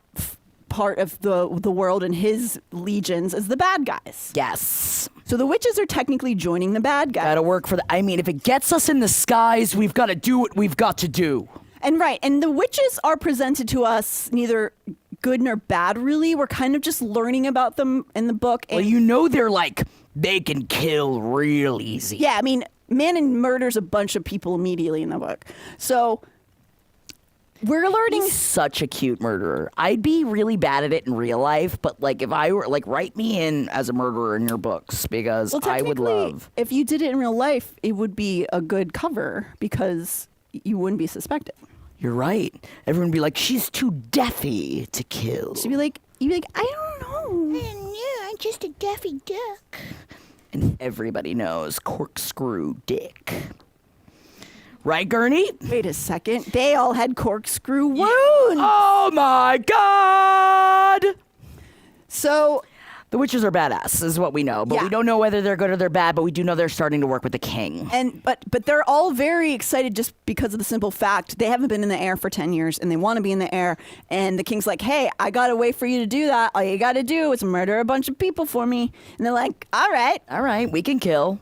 part of the world and his legions as the bad guys. Yes. So the witches are technically joining the bad guys. Gotta work for the. I mean, if it gets us in the skies, we've got to do what we've got to do. And the witches are presented to us neither good nor bad, really. We're kind of just learning about them in the book. Well, you know, they can kill real easy. Yeah, I mean, Manon murders a bunch of people immediately in the book. So we're learning. He's such a cute murderer. I'd be really bad at it in real life, but like if I were like, write me in as a murderer in your books because I would love. If you did it in real life, it would be a good cover because you wouldn't be suspected. You're right. Everyone would be like, she's too deafy to kill. You'd be like, I don't know. Yeah, I'm just a Daffy Duck. And everybody knows corkscrew dick. Right, Gurney? Wait a second. They all had corkscrew wounds. Oh my God! So the witches are badass, is what we know. But Yeah. we don't know whether they're good or they're bad, but we do know they're starting to work with the king. But they're all very excited just because of the simple fact they haven't been in the air for 10 years and they want to be in the air. And the king's like, hey, I got a way for you to do that. All you got to do is murder a bunch of people for me. And they're like, all right. All right, we can kill.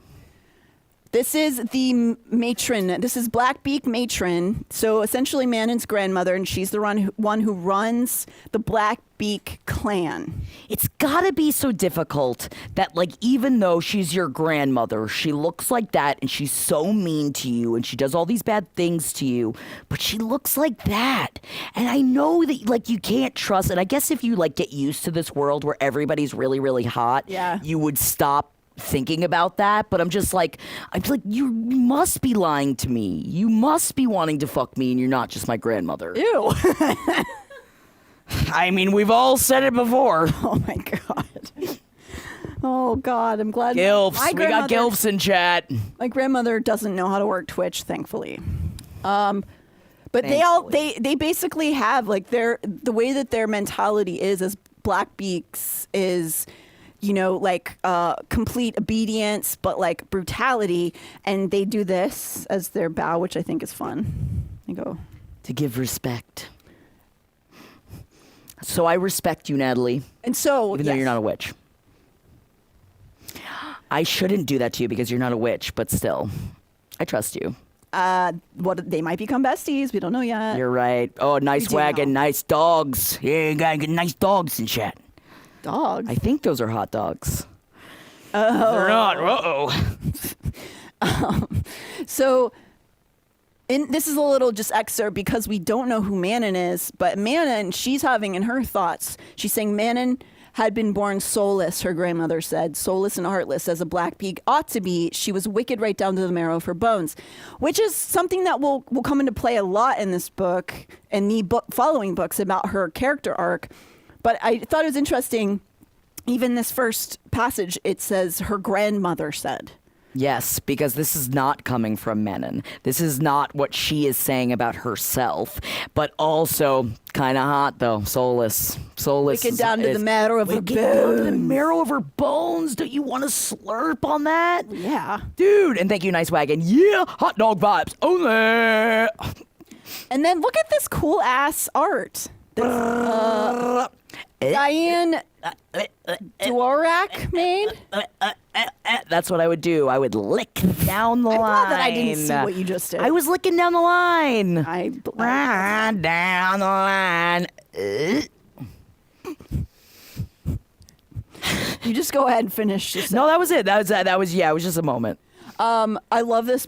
This is the matron. This is Blackbeak matron. So essentially Manon's grandmother, and she's the one who runs the Blackbeak clan. It's gotta be so difficult that, like, even though she's your grandmother, she looks like that and she's so mean to you and she does all these bad things to you, but she looks like that. And I know that, like, you can't trust it. I guess if you, like, get used to this world where everybody's really, really hot, you would stop thinking about that. But I'm like, you must be lying to me. You must be wanting to fuck me and you're not just my grandmother. Ew. I mean, we've all said it before. Oh my God. Oh God, I'm glad. Gilfs. We got Gilfs in chat. My grandmother doesn't know how to work Twitch, thankfully. But they basically have like the way that their mentality is as Blackbeaks is, you know, like complete obedience, but like brutality. And they do this as their bow, which I think is fun. They go to give respect. So I respect you, Natalie. And so, even though you're not a witch. I shouldn't do that to you because you're not a witch, but still, I trust you. They might become besties. We don't know yet. You're right. Oh, nice wagon, nice dogs. Yeah, you gotta get nice dogs in chat. Dogs? I think those are hot dogs. Oh. They're not. Uh-oh. So, this is a little just excerpt because we don't know who Manon is, but Manon, she's having in her thoughts, she's saying Manon had been born soulless, her grandmother said, soulless and heartless as a Blackbeak ought to be. She was wicked right down to the marrow of her bones, which is something that will come into play a lot in this book and the following books about her character arc. But I thought it was interesting, even this first passage, it says her grandmother said. Yes, because this is not coming from Manon. This is not what she is saying about herself, but also kind of hot though. Soulless. Wicked down to the marrow of her bones. Down to the marrow of her bones. Don't you want to slurp on that? Yeah. Dude, and thank you, Nice Wagon. Yeah, hot dog vibes only. And then look at this cool ass art. Diane Dworak made. That's what I would do. I would lick down the line. I'm glad that I didn't see what you just did. I was licking down the line. Down the line. You just go ahead and finish. No, that was it. That was it was just a moment. I love this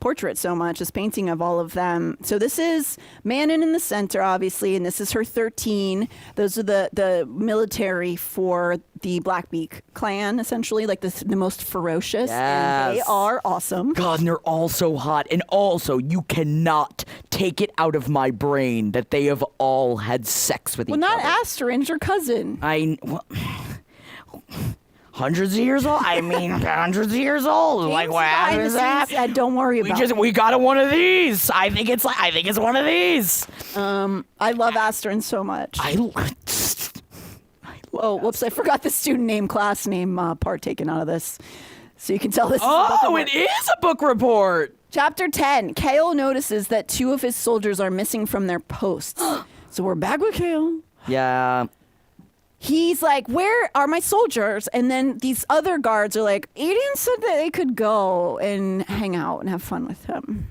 portrait so much, this painting of all of them. So this is Manon in the center, obviously, and this is her 13. Those are the military for the Blackbeak clan, essentially, like the most ferocious. And they Yes. are awesome. God, and they're all so hot. And also, you cannot take it out of my brain that they have all had sex with Well, each not other. Asterin's your cousin. Hundreds of years old? I mean, hundreds of years old. Like, James what behind the is that? scenes said, don't worry about it. We got one of these. I think it's one of these. I love Asterin so much. Oh, whoops, I forgot the student name, class name part taken out of this. So you can tell this is a book Oh, report. it is a book report. Chapter 10, Kale notices that 2 of his soldiers are missing from their posts. So we're back with Kale. Yeah. He's like, where are my soldiers? And then these other guards are like, Aiden said that they could go and hang out and have fun with him.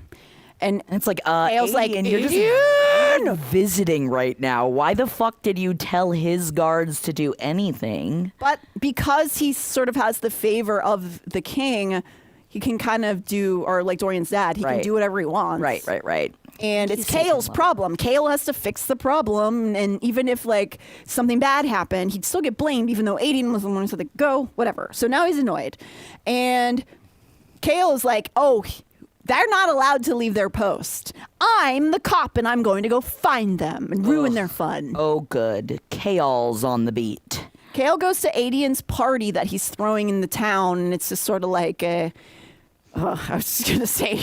And It's like, Kale's like, Alien, you're Aiden! just visiting right now. Why the fuck did you tell his guards to do anything? But because he sort of has the favor of the king, he can kind of do, or like Dorian's dad, he can Right. do whatever he wants. Right. And it's He's taking Kale's love. problem. Kale has to fix the problem, and even if like something bad happened, he'd still get blamed, even though Aiden was the one who said, like, go, whatever. So now he's annoyed. And Kale is like, oh, they're not allowed to leave their post. I'm the cop, and I'm going to go find them and ruin their fun. Oh, good. Kale's on the beat. Kale goes to Adian's party that he's throwing in the town, and it's just sort of like I was just going to say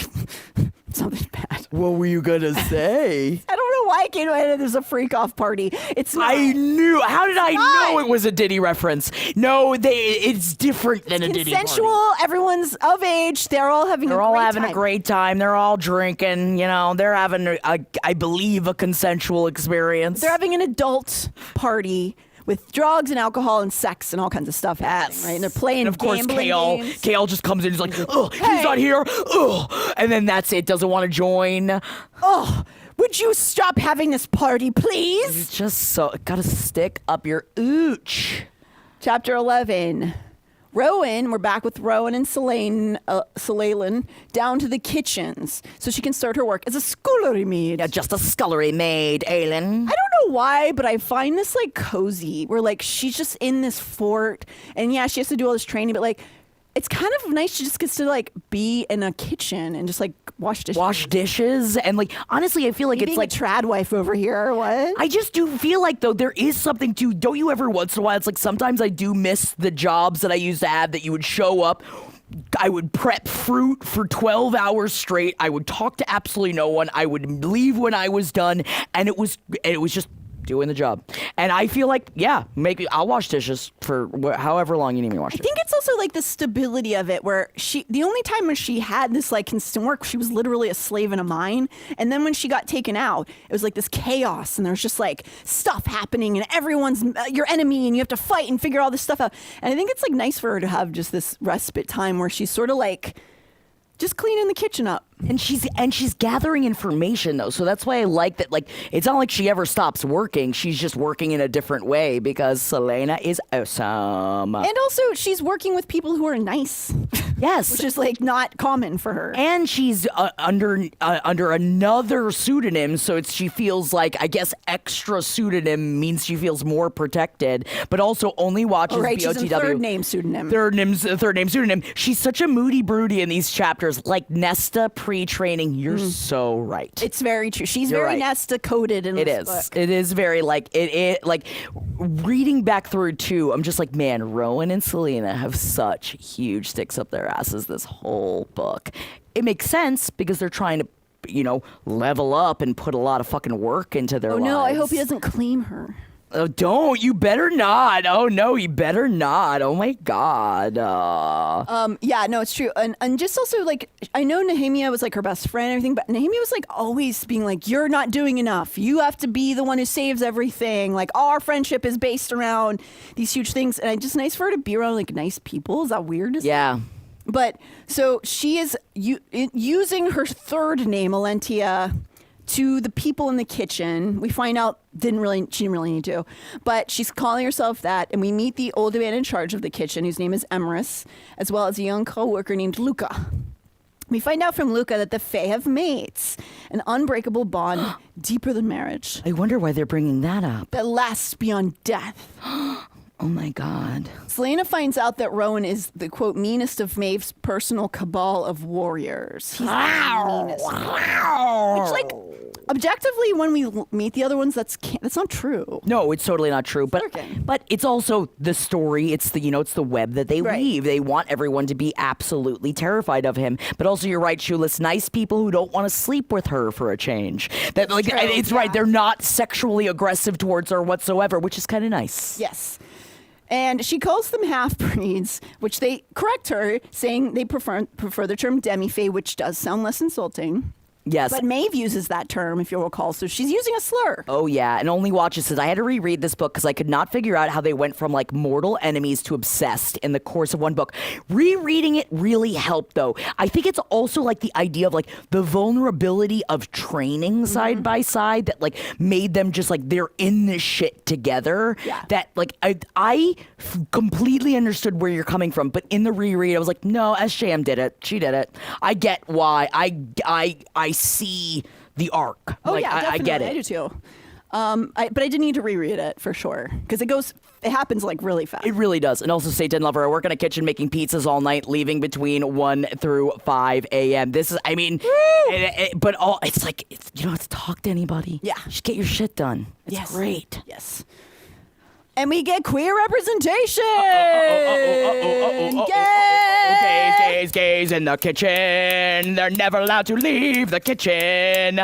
something bad. What were you gonna say? I don't know why I came to my head there's a freak-off party. It's not. I knew. How did I not. know it was a Diddy reference? No, it's different than a Diddy Consensual, party. everyone's of age, they're all having They're a all great having time. a great time. They're all drinking. You know, they're having, I believe, a consensual experience. They're having an adult party with drugs and alcohol and sex and all kinds of stuff happening, right? And they're playing And of course, gambling games. Kale just comes in and is like, oh, Hey. he's not here. Oh, and then that's it. Doesn't want to join. Oh, would you stop having this party, please? It's just so gotta stick up your ooch. Chapter 11. Rowan, we're back with Rowan and Selaine down to the kitchens so she can start her work as a scullery maid. Yeah, just a scullery maid, Aelin. I don't know why, but I find this like cozy where like she's just in this fort and yeah, she has to do all this training, but like it's kind of nice she just gets to like be in a kitchen and just like wash dishes. And like honestly, I feel like You it's being like a trad wife over here or what? I just do feel like though there is something to, don't you ever once in a while, it's like sometimes I do miss the jobs that I used to have that you would show up, I would prep fruit for 12 hours straight, I would talk to absolutely no one, I would leave when I was done, and it was just doing the job. And I feel like, yeah, maybe I'll wash dishes for however long you need me to wash I dishes. think it's also like the stability of it where the only time when she had this like consistent work, she was literally a slave in a mine. And then when she got taken out, it was like this chaos and there's just like stuff happening and everyone's your enemy and you have to fight and figure all this stuff out. And I think it's like nice for her to have just this respite time where she's sort of like just cleaning the kitchen up. And she's gathering information though, so that's why I like that. Like, it's not like she ever stops working. She's just working in a different way because Selena is awesome. And also she's working with people who are nice. Yes, Which is like not common for her. and she's under another pseudonym, so she feels like, I guess extra pseudonym means she feels more protected, but also only watches Oh, right, she's BOTW. in third name pseudonym. Third name pseudonym. She's such a moody broody in these chapters, like Nesta pre-training. You're so right. It's very true. She's You're very right. Nesta coded in It this is. book. It is very like it. Like reading back through too. I'm just like, man, Rowan and Selena have such huge sticks up their asses this whole book. It makes sense because they're trying to, level up and put a lot of fucking work into their Oh lives. no, I hope he doesn't claim her. Oh, don't. You better not. Oh no, you better not. Oh my God. Yeah, no, it's true. And just also like I know Nehemia was like her best friend and everything, but Nehemia was like always being like, you're not doing enough. You have to be the one who saves everything. Like our friendship is based around these huge things. And it's just nice for her to be around like nice people. Is that weird? Yeah. But so she is using her third name, Alentia, to the people in the kitchen. We find out she didn't really need to, but she's calling herself that. And we meet the old man in charge of the kitchen, whose name is Emrys, as well as a young co-worker named Luca. We find out from Luca that the Fae have mates, an unbreakable bond deeper than marriage I wonder why they're bringing that up. that lasts beyond death. Oh my God. Selena finds out that Rowan is the, quote, meanest of Maeve's personal cabal of warriors. He's the meanest. Which, like, objectively, when we meet the other ones, that's not true. No, it's totally not true. But Lurking. but it's also the story. It's the it's the web that they Right. weave. They want everyone to be absolutely terrified of him. But also, you're right, Shoeless. Nice people who don't want to sleep with her for a change. That like true, it's yeah. right. They're not sexually aggressive towards her whatsoever, which is kind of nice. Yes. And she calls them half-breeds, which they correct her, saying they prefer the term demi-fae, which does sound less insulting. Yes. But Maeve uses that term, if you'll recall, so she's using a slur. Oh, yeah. And Only Watches says, I had to reread this book because I could not figure out how they went from like mortal enemies to obsessed in the course of one book. Rereading it really helped, though. I think it's also like the idea of like the vulnerability of training side by side that like made them just like they're in this shit together. Yeah. That like I completely understood where you're coming from. But in the reread, I was like, no, SJM did it. She did it. I get why. I see the arc. Oh, like, yeah, definitely. I get it. I do too. But I did need to reread it for sure because it happens like really fast. It really does. And also, Satan Lover, I work in a kitchen making pizzas all night, leaving between 1 through 5 a.m. This is, I mean, but it's like, you don't have to talk to anybody. Yeah. Just get your shit done. It's Yes. great. Yes. And we get queer representation. Gays in the kitchen. They're never allowed to leave the kitchen.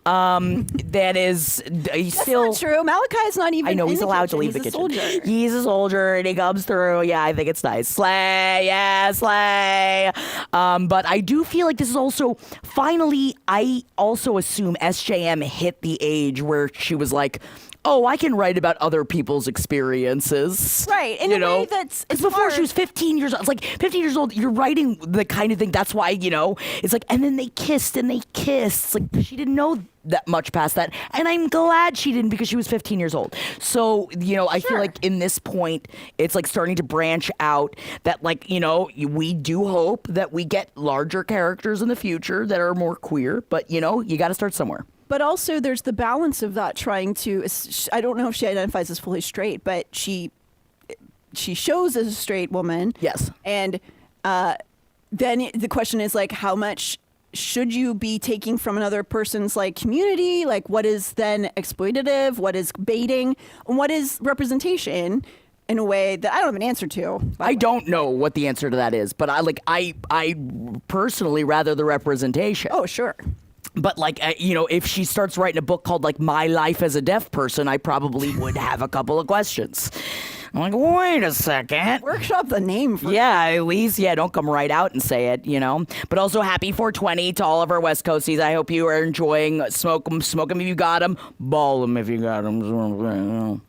That is he's That's still not true. Malachi is not even. I know in he's the allowed to kitchen. leave the He's a kitchen. soldier. He's a soldier and he comes through. Yeah, I think it's nice. Slay, yeah, slay. But I do feel like this is also finally. I also assume SJM hit the age where she was like, oh, I can write about other people's experiences. Right, in you a know? way that's Because before hard. she was 15 years old. It's like 15 years old, you're writing the kind of thing. That's why, it's like, and then they kissed and they kissed. It's like she didn't know that much past that. And I'm glad she didn't because she was 15 years old. So, I feel Sure. like in this point, it's like starting to branch out that like, we do hope that we get larger characters in the future that are more queer. But, you got to start somewhere. But also, there's the balance of that trying to. I don't know if she identifies as fully straight, but she shows as a straight woman. Yes. And then the question is like, how much should you be taking from another person's like community? Like, what is then exploitative? What is baiting? And what is representation? In a way that I don't have an answer to. I don't know what the answer to that is, but I personally rather the representation. Oh, sure. But like, if she starts writing a book called like My Life as a Deaf Person, I probably would have a couple of questions. I'm like, wait a second. Workshop the name for Yeah, at least, don't come right out and say it, But also happy 420 to all of our West Coasties. I hope you are enjoying smoke 'em if you got 'em, ball 'em if you got 'em.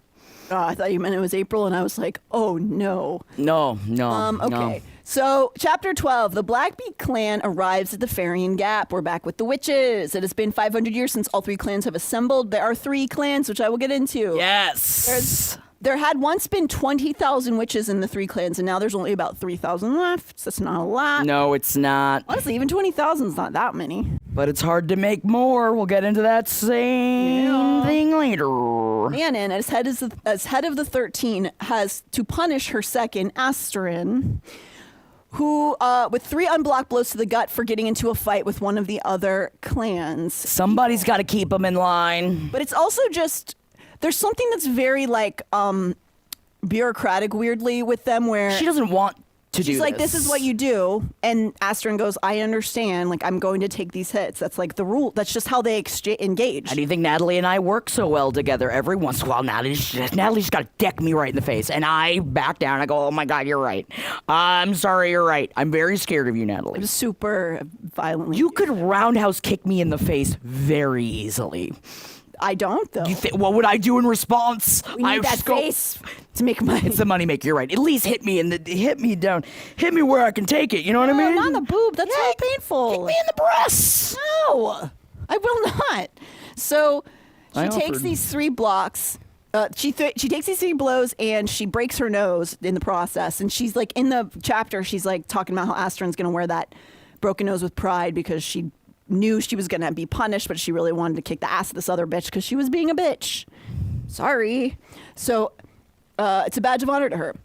Oh, I thought you meant it was April, and I was like, oh no. No. Okay. No. So, Chapter 12, the Blackbeak clan arrives at the Farian Gap. We're back with the witches. It has been 500 years since all three clans have assembled. There are 3 clans, which I will get into. Yes. There had once been 20,000 witches in the 3 clans, and now there's only about 3,000 left. So that's not a lot. No, it's not. Honestly, even 20,000 is not that many. But it's hard to make more. We'll get into that same thing later. Annan, as head of the 13, has to punish her second, Asterin, who, with 3 unblocked blows to the gut for getting into a fight with one of the other clans. Somebody's got to keep them in line. But it's also just, there's something that's very, like, bureaucratic, weirdly, with them where She doesn't want to do she's like, this is what you do. And Asterin goes, I understand. Like, I'm going to take these hits. That's, like, the rule. That's just how they engage. How do you think Natalie and I work so well together? Every once in a while, Natalie's got to deck me right in the face. And I back down. I go, oh, my God, you're right. I'm sorry, you're right. I'm very scared of you, Natalie. It was super violently. You could roundhouse kick me in the face very easily. I don't, though. What would I do in response? We need that face to make money. It's the money maker. You're right. At least hit me down. Hit me where I can take it. You know what I mean? Not in the boob. That's really painful. Kick me in the breasts. No, I will not. So she I takes offered. these 3 blocks. She takes these 3 blows and she breaks her nose in the process. And she's like, in the chapter, she's like talking about how Astron's going to wear that broke a nose with pride because she knew she was going to be punished, but she really wanted to kick the ass of this other bitch because she was being a bitch. Sorry. So it's a badge of honor to her.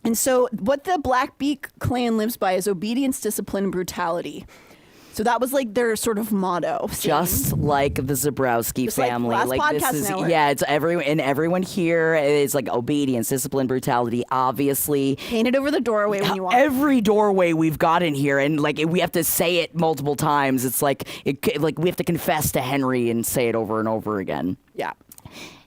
And so what the Blackbeak clan lives by is obedience, discipline, and brutality. So that was like their sort of motto. Just like the Zabrowski Just like family. last Like this podcast is network. yeah, it's everyone here is like obedience, discipline, brutality, obviously. Paint it over the doorway when you want. Every doorway we've got in here, and like we have to say it multiple times. It's like like we have to confess to Henry and say it over and over again. Yeah.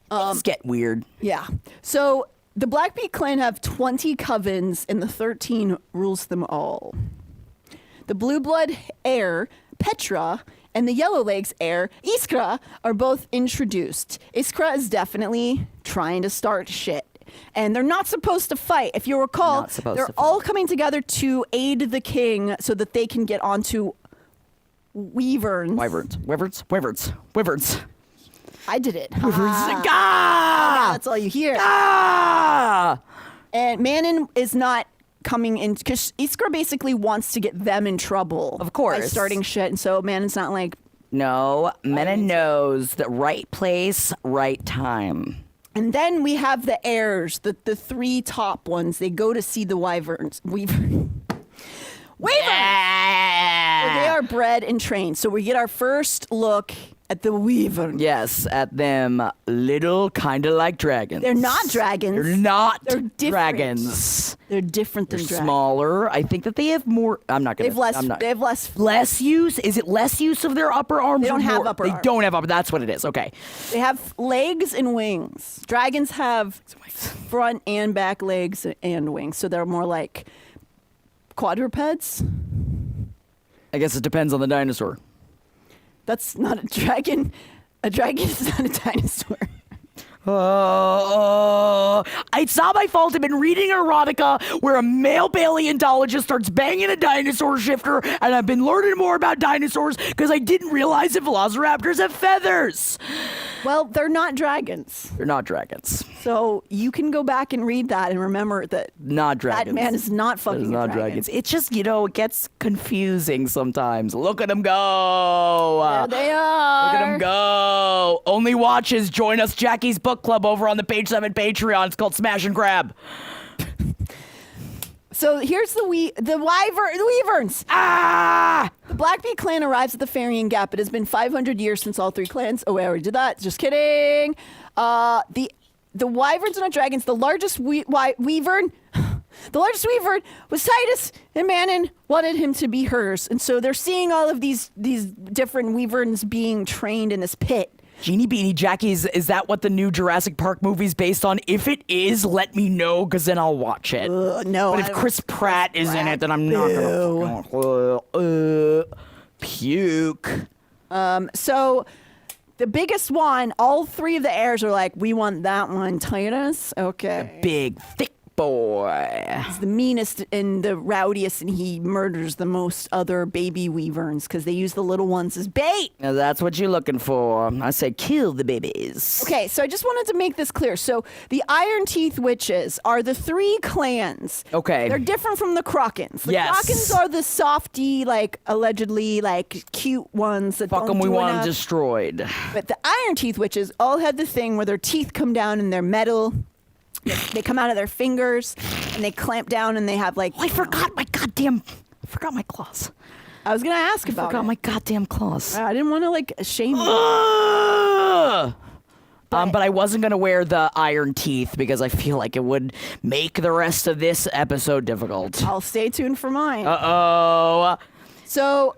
Things get weird. Yeah. So the Blackbeak clan have 20 covens, and the 13 rules them all. The Blue Blood heir, Petra, and the Yellow Legs heir, Iskra, are both introduced. Iskra is definitely trying to start shit. And they're not supposed to fight. If you recall, Not supposed they're to fight. all coming together to aid the king so that they can get onto Wyverns. Wyverns. I did it. Wyverns. Ah. Gah! That's all you hear. Ah! And Manon is not coming in because Iskra basically wants to get them in trouble. Of course. By starting shit. And so Manon's not like. No, Mena knows the right place, right time. And then we have the heirs, the three top ones. They go to see the Wyverns. Wyverns. So they are bred and trained. So we get our first look at the Wyvern. Yes, at them little kind of like dragons. They're not dragons. They're not They're different. dragons. They're different They're than dragons. smaller. I think that they have more. I'm not gonna. They have less. Less use? Is it less use of their upper arms? They don't or have more? upper They arms. don't have upper. That's what it is. Okay. They have legs and wings. Dragons have front and back legs and wings, so they're more like quadrupeds. I guess it depends on the dinosaur. That's not a dragon. A dragon is not a dinosaur. It's not my fault. I've been reading erotica where a male paleontologist starts banging a dinosaur shifter, and I've been learning more about dinosaurs because I didn't realize that velociraptors have feathers. Well, they're not dragons. They're not dragons. So you can go back and read that and remember that Not dragons. that man is not fucking That is a not dragon. dragons. It's just, it gets confusing sometimes. Look at them go. There they are. Look at them go. Only watches. Join us, Jackie's Book Club, over on the Page 7 Patreon. It's called Smash and Grab. So here's the Wyverns. Ah! The Blackbeak clan arrives at the Farian Gap. It has been 500 years since all three clans. Oh, I already did that. Just kidding. The Wyverns are not dragons. The largest Wyvern, the largest Wyvern was Titus, and Manon wanted him to be hers. And so they're seeing all of these different Wyverns being trained in this pit. Jeannie Beanie Jackie, is that what the new Jurassic Park movie's based on? If it is, let me know, because then I'll watch it. No, But if Chris Pratt is in it, then I'm not going to puke. So the biggest one, all three of the heirs are like, we want that one, Titus. Okay. Big, thick boy. He's the meanest and the rowdiest, and he murders the most other baby Wyverns because they use the little ones as bait. Now that's what you're looking for. I say kill the babies. Okay, so I just wanted to make this clear. So the Iron Teeth Witches are the three clans. Okay. They're different from the Krokens. The Yes. Krokens are the softy, like, allegedly, like, cute ones that Fuck don't them, we do want them enough. destroyed. But the Iron Teeth Witches all have the thing where their teeth come down and they're metal. They come out of their fingers and they clamp down and they have like. I forgot my claws. I was gonna ask about Forgot it. my goddamn claws. I didn't want to like shame you. Ugh. But I wasn't going to wear the iron teeth because I feel like it would make the rest of this episode difficult. I'll stay tuned for mine. Uh-oh. So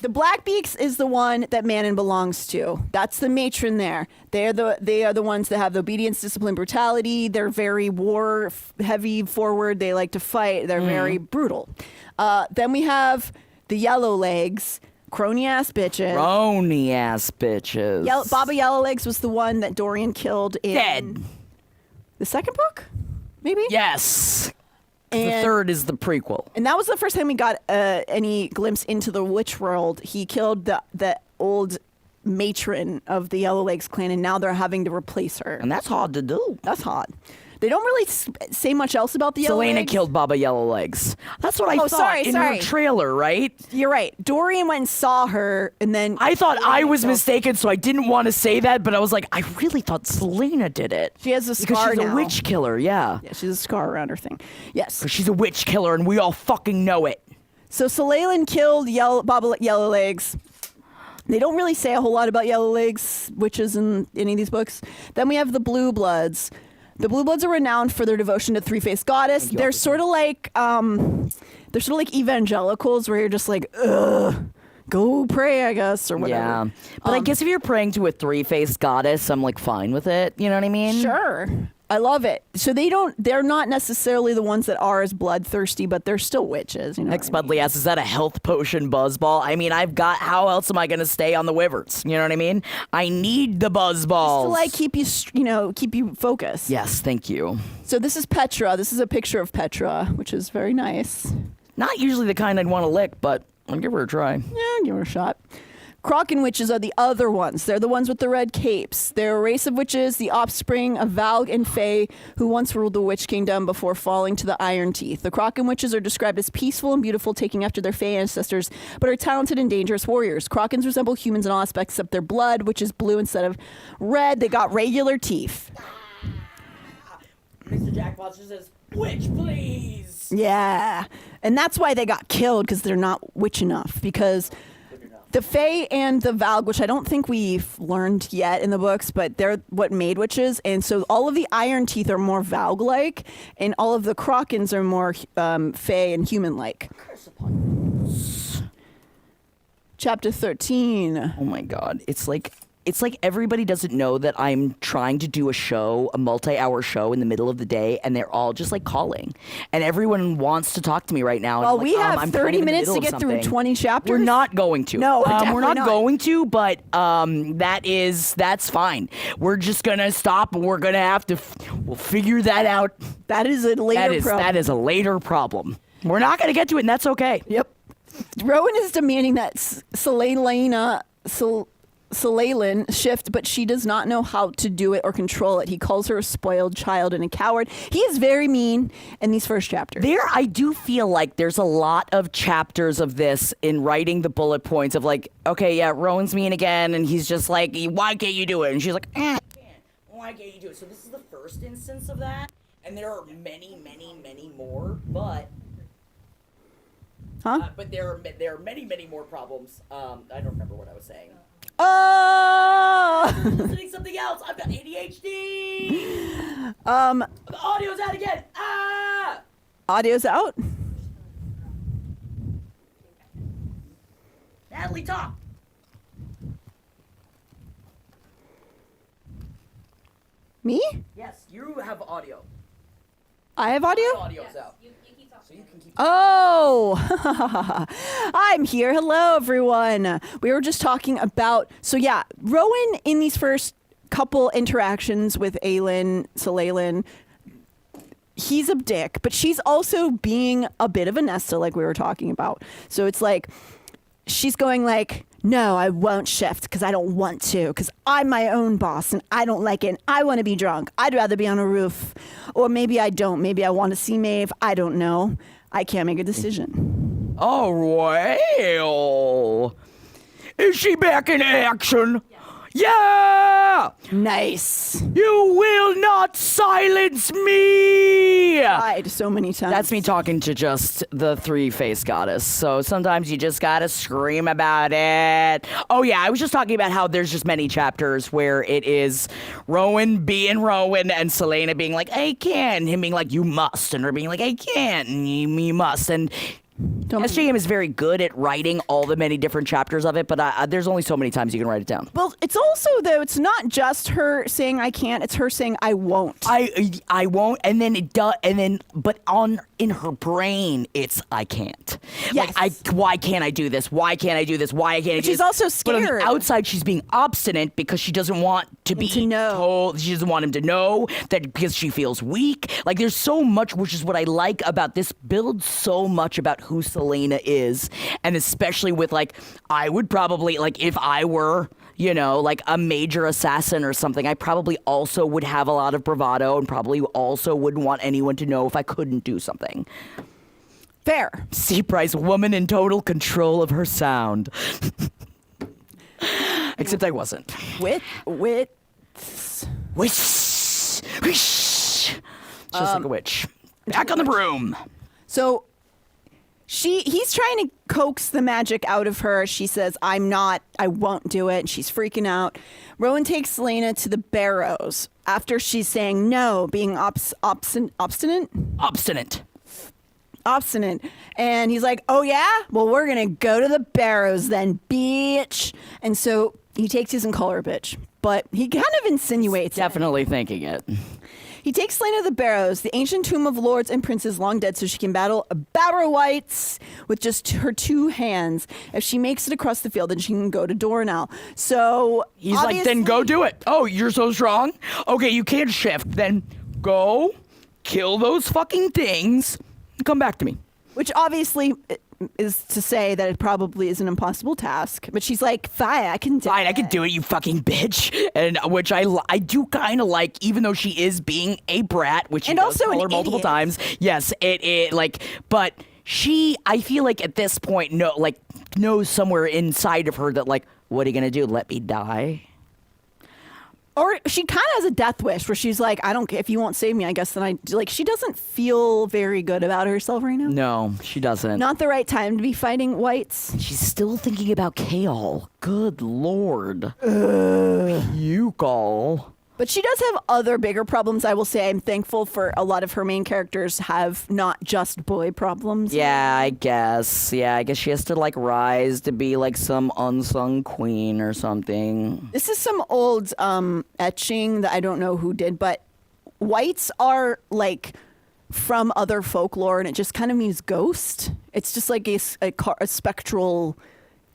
the Blackbeaks is the one that Manon belongs to. That's the matron there. They are the ones that have the obedience, discipline, brutality. They're very war heavy forward. They like to fight. They're very brutal. Then we have the Yellow Legs, crony ass bitches. Crony ass bitches. Baba Yellow Legs was the one that Dorian killed in Dead. the second book, maybe. Yes. The And- third is the prequel. And that was the first time we got any glimpse into the witch world. He killed the old matron of the Yellow Legs clan, and now they're having to replace her. And that's hard to do. That's hot. They don't really say much else about the Yellow Selena Legs. killed Baba Yellowlegs. That's what I thought in her trailer, right? You're right. Dorian went and saw her, and then I thought I was mistaken, so I didn't want to say that, but I was like, I really thought Selena did it. She has a scar because she's now. a witch killer, yeah. Yeah, she has a scar around her thing. Yes. She's a witch killer, and we all fucking know it. So Selalan killed Baba Yellowlegs. They don't really say a whole lot about Yellowlegs witches in any of these books. Then we have the Blue Bloods. The Blue Bloods are renowned for their devotion to three-faced goddess. They're sort of like evangelicals, where you're just like, ugh, go pray, I guess, or whatever. Yeah, but I guess if you're praying to a three-faced goddess, I'm like fine with it. You know what I mean? Sure. I love it. So they're not necessarily the ones that are as bloodthirsty, but they're still witches. You know Next Budley asks, is that a health potion buzzball? I mean, how else am I going to stay on the Wyverns? You know what I mean? I need the buzzballs. to like keep you focused. Yes, thank you. So this is Petra. This is a picture of Petra, which is very nice. Not usually the kind I'd want to lick, but I'll give her a try. Yeah, give her a shot. Kraken witches are the other ones. They're the ones with the red capes. They're a race of witches, the offspring of Valg and Fae, who once ruled the Witch Kingdom before falling to the Iron Teeth. The Kraken witches are described as peaceful and beautiful, taking after their Fae ancestors, but are talented and dangerous warriors. Krakens resemble humans in all aspects except their blood, which is blue instead of red. They got regular teeth. Mr. Jackpot says, witch, please. Yeah. And that's why they got killed, because they're not witch enough. Because the Fae and the Valg, which I don't think we've learned yet in the books, but they're what made witches. And so all of the Iron Teeth are more Valg-like, and all of the Krakens are more Fae and human-like. Chapter 13. Oh my God. It's like everybody doesn't know that I'm trying to do a multi-hour show in the middle of the day, and they're all just like calling. And everyone wants to talk to me right now. Well, and we have I'm 30 kind of in the minutes middle to of get through something. 20 chapters. We're not going to. No, we're we're definitely not not. going to, but that's fine. We're just going to stop, and we're going to have to, we'll figure that out. That is a later problem. That is a later problem. We're not going to get to it, and that's okay. Yep. Rowan is demanding that Selalan shift, but she does not know how to do it or control it. He calls her a spoiled child and a coward. He is very mean in these first chapters. I do feel like there's a lot of chapters of this in writing the bullet points of like, okay, yeah, Rowan's mean again, and he's just like, why can't you do it? And she's like, I can't. Why can't you do it? So this is the first instance of that, and there are many, many, many more, but... but there are many, many more problems. I don't remember what I was saying. Oh! I'm listening to something else. I've got ADHD. The audio's out again. Ah! Audio's out? Natalie, talk. Me? Yes, you have audio. I have audio? Audio's out. So you can keep. Oh, I'm here. Hello, everyone. We were just talking about, Rowan in these first couple interactions with Selalan, he's a dick, but she's also being a bit of a Nesta, like we were talking about. So it's like, she's going like, no, I won't shift because I don't want to, because I'm my own boss and I don't like it. And I want to be drunk. I'd rather be on a roof. Or maybe I don't. Maybe I want to see Maeve. I don't know. I can't make a decision. Oh, well. Is she back in action? Yeah! Nice. You will not silence me! Tried so many times. That's me talking to just the three-faced goddess. So sometimes you just gotta scream about it. Oh yeah, I was just talking about how there's just many chapters where it is Rowan being Rowan and Selena being like, I can. Him being like, you must. And her being like, I can't. And you must. And SJM is very good at writing all the many different chapters of it, but there's only so many times you can write it down. Well, it's also, though, it's not just her saying I can't, it's her saying I won't. I won't, and then it does, but in her brain, it's I can't. Yes. Like, why can't I do this? Why can't I do this? Why can't I do this? She's also But on scared. the outside, she's being obstinate because she doesn't want to be told. She doesn't want him to know that because she feels weak. Like, there's so much, which is what I like about this build so much about who Selena is, and especially with, like, I would probably, like, if I were, you know, like a major assassin or something, I probably also would have a lot of bravado and probably also wouldn't want anyone to know if I couldn't do something. Fair. C. Price, woman in total control of her sound. Except I wasn't. Wit. Wish. Just like a witch. Back on the broom. So he's trying to coax the magic out of her. She says, I won't do it. And she's freaking out. Rowan takes Selena to the barrows after she's saying no, being obstinate. And he's like, oh yeah? Well, we're going to go to the barrows then, bitch. And so he takes his and call her a bitch. But he kind of insinuates Definitely thinking it. He takes Selena to the barrows, the ancient tomb of lords and princes long dead, so she can battle barrow wights with just her 2 hands. If she makes it across the field, then she can go to Dornell. So he's like, then go do it. Oh, you're so strong? Okay, you can't shift. Then go kill those fucking things and come back to me. Which obviously is to say that it probably is an impossible task. But she's like, fine, I can do it. Fine, I can do it, you fucking bitch. And which I do kind of like, even though she is being a brat, which she And does also call an her multiple idiot. times. Yes, it like, but she, I feel like at this point, knows somewhere inside of her that like, what are you gonna do? Let me die? Or she kind of has a death wish where she's like, I don't care if you won't save me, I guess then I do. Like, she doesn't feel very good about herself right now. No, she doesn't. Not the right time to be fighting whites. She's still thinking about Kale. Good lord. You call. But she does have other bigger problems, I will say. I'm thankful for a lot of her main characters have not just boy problems. Yeah, I guess. Yeah, I guess she has to like rise to be like some unsung queen or something. This is some old etching that I don't know who did, but whites are like from other folklore, and it just kind of means ghost. It's just like a spectral,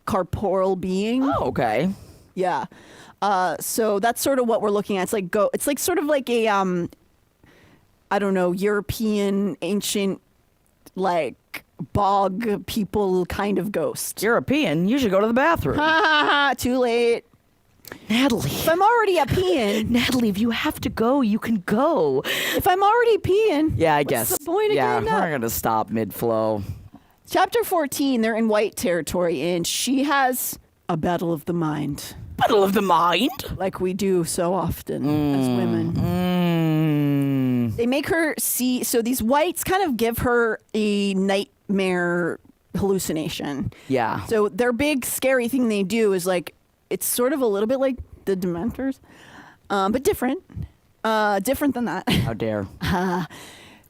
corporeal being. Oh, okay. Yeah. So that's sort of what we're looking at. It's like it's like sort of like a I don't know, European ancient like bog people kind of ghost. European, you should go to the bathroom. Too late. Natalie. If I'm already a peeing, Natalie, if you have to go, you can go. if I'm already peeing, Yeah, I what's guess. the point of yeah, getting we're up? not gonna stop mid-flow. Chapter 14, they're in white territory, and she has a battle of the mind, Battle of the mind. like we do so often as women. They make her see, so these whites kind of give her a nightmare hallucination. Yeah. So their big scary thing they do is like, it's sort of a little bit like the Dementors, but different. Different than that. How dare.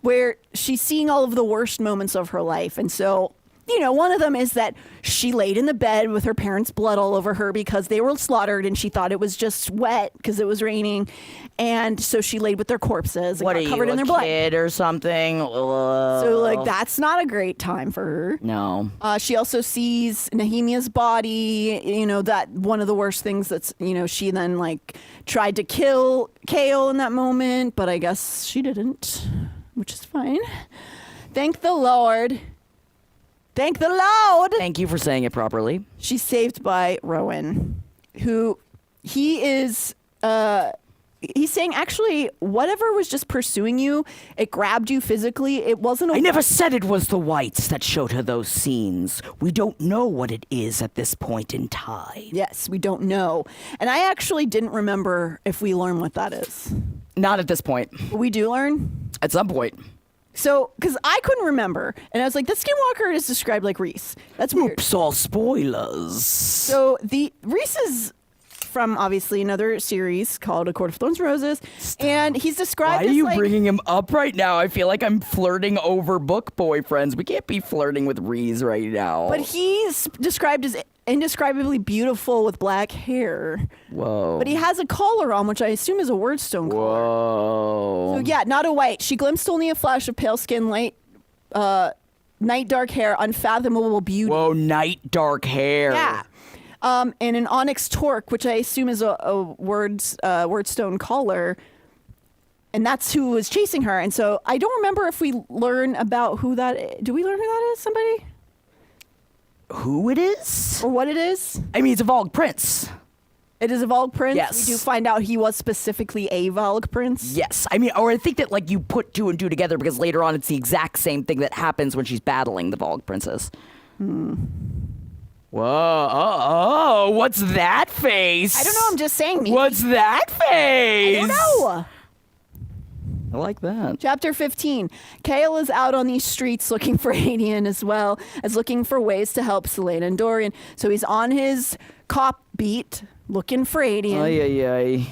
Where she's seeing all of the worst moments of her life. And so, you know, one of them is that she laid in the bed with her parents' blood all over her because they were slaughtered and she thought it was just wet because it was raining. And so she laid with their corpses and What are got you, covered in a their blood. kid or something? So, like, that's not a great time for her. No. She also sees Nehemiah's body, you know, that one of the worst things that's, you know, she then, like, tried to kill Kale in that moment, but I guess she didn't, which is fine. Thank the Lord. Thank the Lord. Thank you for saying it properly. She's saved by Rowan, who he is, he's saying, actually, whatever was just pursuing you, it grabbed you physically. It wasn't a I never said it was the whites that showed her those scenes. We don't know what it is at this point in time. Yes, we don't know. And I actually didn't remember if we learn what that is. Not at this point. But we do learn. At some point. So, because I couldn't remember. And I was like, the Skinwalker is described like Reese. That's weird. Oops, all spoilers. So, Reese is from, obviously, another series called A Court of Thorns and Roses. And he's described Why are as you like... bringing him up right now? I feel like I'm flirting over book boyfriends. We can't be flirting with Reese right now. But he's described as indescribably beautiful with black hair. Whoa. But he has a collar on, which I assume is a wordstone collar. Whoa. So yeah, not a white. She glimpsed only a flash of pale skin, night dark hair, unfathomable beauty. Whoa, night dark hair. Yeah. And an onyx torque, which I assume is a wordstone collar. And that's who was chasing her. And so I don't remember if we learn about who that is. Do we learn who that is? Somebody? Who it is? Or what it is? I mean, it's a Vogue Prince. It is a Valg prince. Yes. We do find out he was specifically a Valg prince. Yes. I mean, or I think that like you put 2 and 2 together because later on it's the exact same thing that happens when she's battling the Valg princess. Whoa. Oh, what's that face? I don't know. I'm just saying. What's that face? I don't know. I like that. Chapter 15. Kale is out on these streets looking for Adian as well as looking for ways to help Selena and Dorian. So he's on his cop beat looking for Adian. Ay, ay, ay.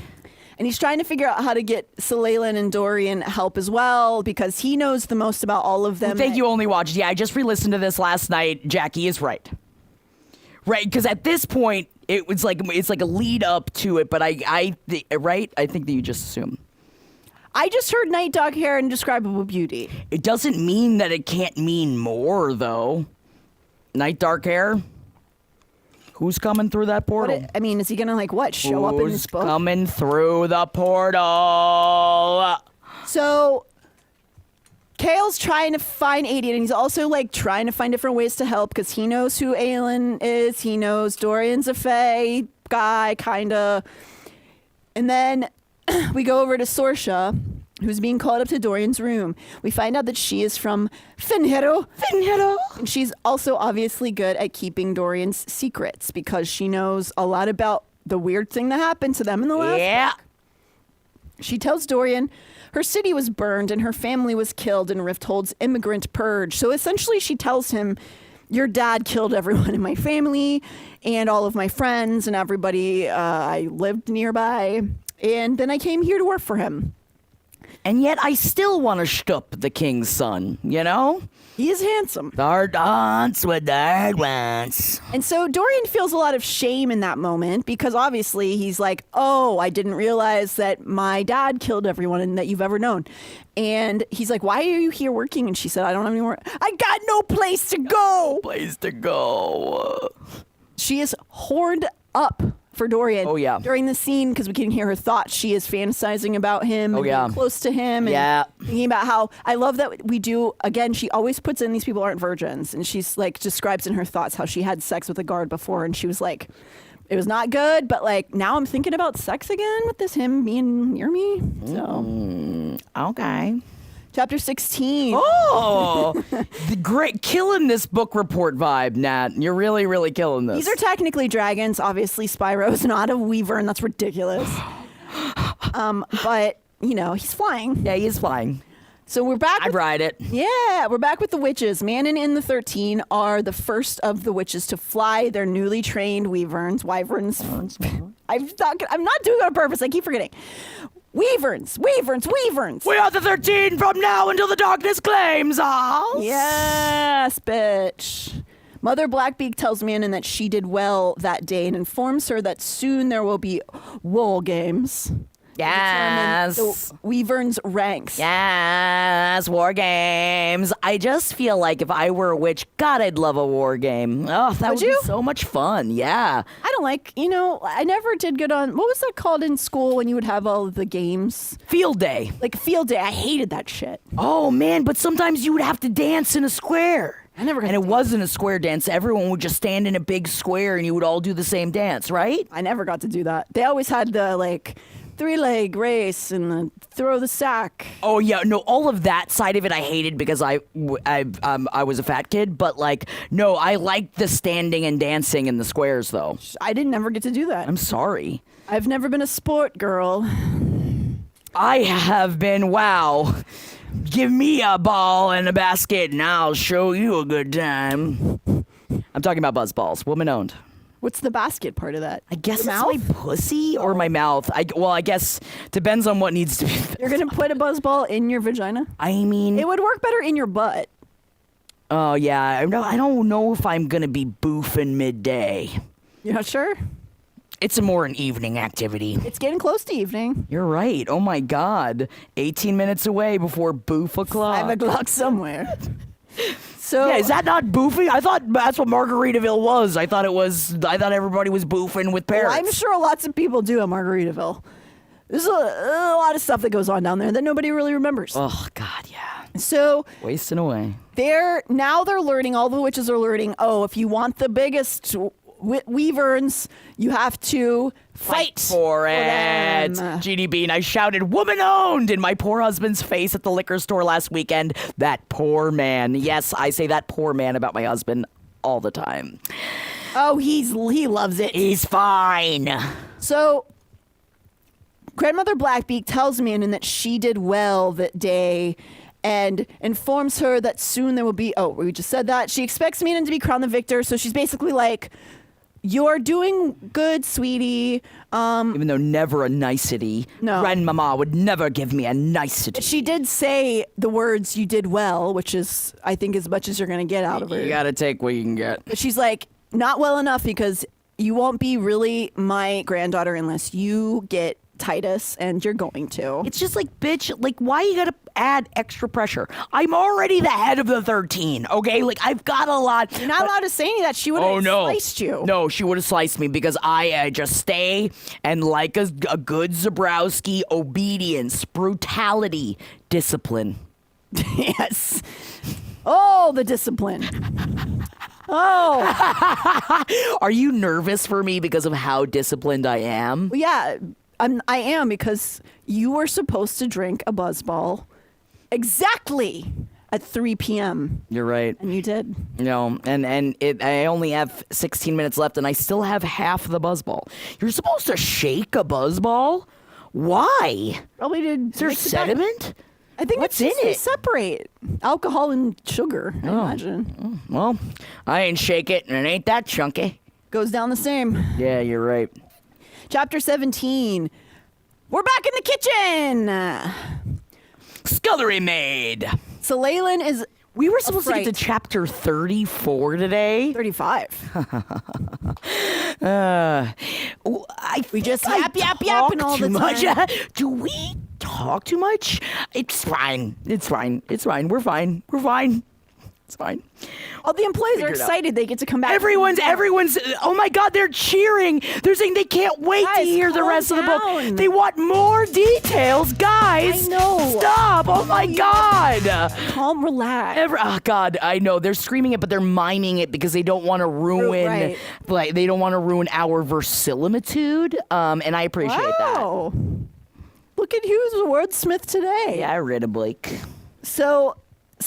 And he's trying to figure out how to get Selena and Dorian help as well because he knows the most about all of them. Thank you, Only Watched. Yeah, I just re-listened to this last night. Jackie is right. Right, because at this point, it's like a lead up to it, but right? I think that you just assume. I just heard night dog hair and indescribable beauty. It doesn't mean that it can't mean more, though. Night dark hair? Who's coming through that portal? I mean, is he gonna show up in this book? Who's coming through the portal? So Kale's trying to find Adian, and he's also trying to find different ways to help because he knows who Aelin is. He knows Dorian's a Fae guy, kinda. And then we go over to Sorsha, who's being called up to Dorian's room. We find out that she is from Finhero. And she's also obviously good at keeping Dorian's secrets because she knows a lot about the weird thing that happened to them in the last book. She tells Dorian her city was burned and her family was killed in Rifthold's immigrant purge. So essentially she tells him, your dad killed everyone in my family and all of my friends and everybody I lived nearby. And then I came here to work for him. And yet I still want to shtup the king's son, you know? He is handsome. Our dance with the hard ones. And so Dorian feels a lot of shame in that moment because obviously he's like, oh, I didn't realize that my dad killed everyone that you've ever known. And he's like, why are you here working? And she said, I don't have any more. I got no place to go. Place to go. She is horned up for Dorian. Oh, yeah. During the scene, because we can hear her thoughts, she is fantasizing about him and being close to him. And thinking about how, I love that we do, again, she always puts in these people aren't virgins. And she's describes in her thoughts how she had sex with a guard before. And she was like, it was not good, but now I'm thinking about sex again with him being near me. So. Okay. Chapter 16. Oh, the great killing this book report vibe, Nat. You're really, really killing this. These are technically dragons. Obviously, Spyro's not a weaver, and that's ridiculous. But, he's flying. Yeah, he is flying. So we're back. I'd ride it. Yeah, we're back with the witches. Manon and the 13 are the first of the witches to fly. They're newly trained wyverns. I'm not doing it on purpose. I keep forgetting. Wyverns. We are the 13 from now until the darkness claims us. Yes, bitch. Mother Blackbeak tells Manon that she did well that day and informs her that soon there will be war games. Yes. The Wyvern's ranks. Yes, war games. I just feel like if I were a witch, God, I'd love a war game. Oh, that would be so much fun. Yeah. I don't I never did good on, what was that called in school when you would have all of the games? Field day. Field day. I hated that shit. Oh, man, but sometimes you would have to dance in a square. I never got And it wasn't a square dance. Everyone would just stand in a big square and you would all do the same dance, right? I never got to do that. They always had the, 3-leg race and the throw the sack. Oh yeah, no, all of that side of it I hated because I was a fat kid. But no, I liked the standing and dancing in the squares though. I didn't ever get to do that. I'm sorry. I've never been a sport girl. I have been. Wow. Give me a ball and a basket and I'll show you a good time. I'm talking about buzz balls, woman owned. What's the basket part of that? I guess Your it's my pussy or my mouth. I guess depends on what needs to be. You're going to put a buzz ball in your vagina? I mean, it would work better in your butt. Oh, yeah. I don't know if I'm going to be boofing midday. You're not sure? It's more an evening activity. It's getting close to evening. You're right. Oh, my God. 18 minutes away before boof o'clock. 5 o'clock somewhere. So yeah, is that not boofing? I thought that's what Margaritaville was. I thought everybody was boofing with parrots. Well, I'm sure lots of people do at Margaritaville. There's a lot of stuff that goes on down there that nobody really remembers. Oh, God, yeah. So wasting away. They're learning, all the witches are learning, if you want the biggest Weaverns, you have to fight for it. them. Jeannie Bean, I shouted, woman owned in my poor husband's face at the liquor store last weekend. That poor man. Yes, I say that poor man about my husband all the time. Oh, he loves it. He's fine. So, Grandmother Blackbeak tells Manon that she did well that day and informs her that soon there will be, we just said that. She expects Manon to be crowned the victor, so she's basically like, you're doing good, sweetie. Even though never a nicety. No. Grandmama would never give me a nicety. She did say the words, you did well, which is, I think, as much as you're going to get out of her. You gotta take what you can get. But she's like, not well enough because you won't be really my granddaughter unless you get Titus, and you're going to. It's just like, bitch, like, why you gotta add extra pressure? I'm already the head of the 13, okay? Like, I've got a lot. You're not allowed to say any of that. She would have sliced you. No, she would have sliced me because I just stay and like a good Zabrowski, obedience, brutality, discipline. Yes. Oh, the discipline. Oh. Are you nervous for me because of how disciplined I am? Well, yeah, I am because you were supposed to drink a Buzzball exactly at 3 p.m. You're right. And you did. No, I only have 16 minutes left, and I still have half the Buzzball. You're supposed to shake a Buzzball? Why? Probably did. Is there sediment? I think What's it's in to it? separate alcohol and sugar, I imagine. Well, I ain't shake it, and it ain't that chunky. Goes down the same. Yeah, you're right. Chapter 17. We're back in the kitchen. Scullery maid. So Leyland is We were supposed to get to Right. chapter 34 today. 35. We just yapping all the time. Do we talk too much? It's fine. It's fine. It's fine. We're fine. We're fine. It's fine. All the employees are Figure it out. excited they get to come back. Everyone's, oh my God, they're cheering. They're saying they can't wait to Guys, hear the calm rest of the book. down. They want more details, guys. I know. Stop. Oh my God. Calm, relax. Oh God, I know. They're screaming it, but they're miming it because they don't want to ruin, Right. like, they don't want to ruin our verisimilitude. And I appreciate that. Wow. Look at who's a wordsmith today. Yeah, I read a Blake. So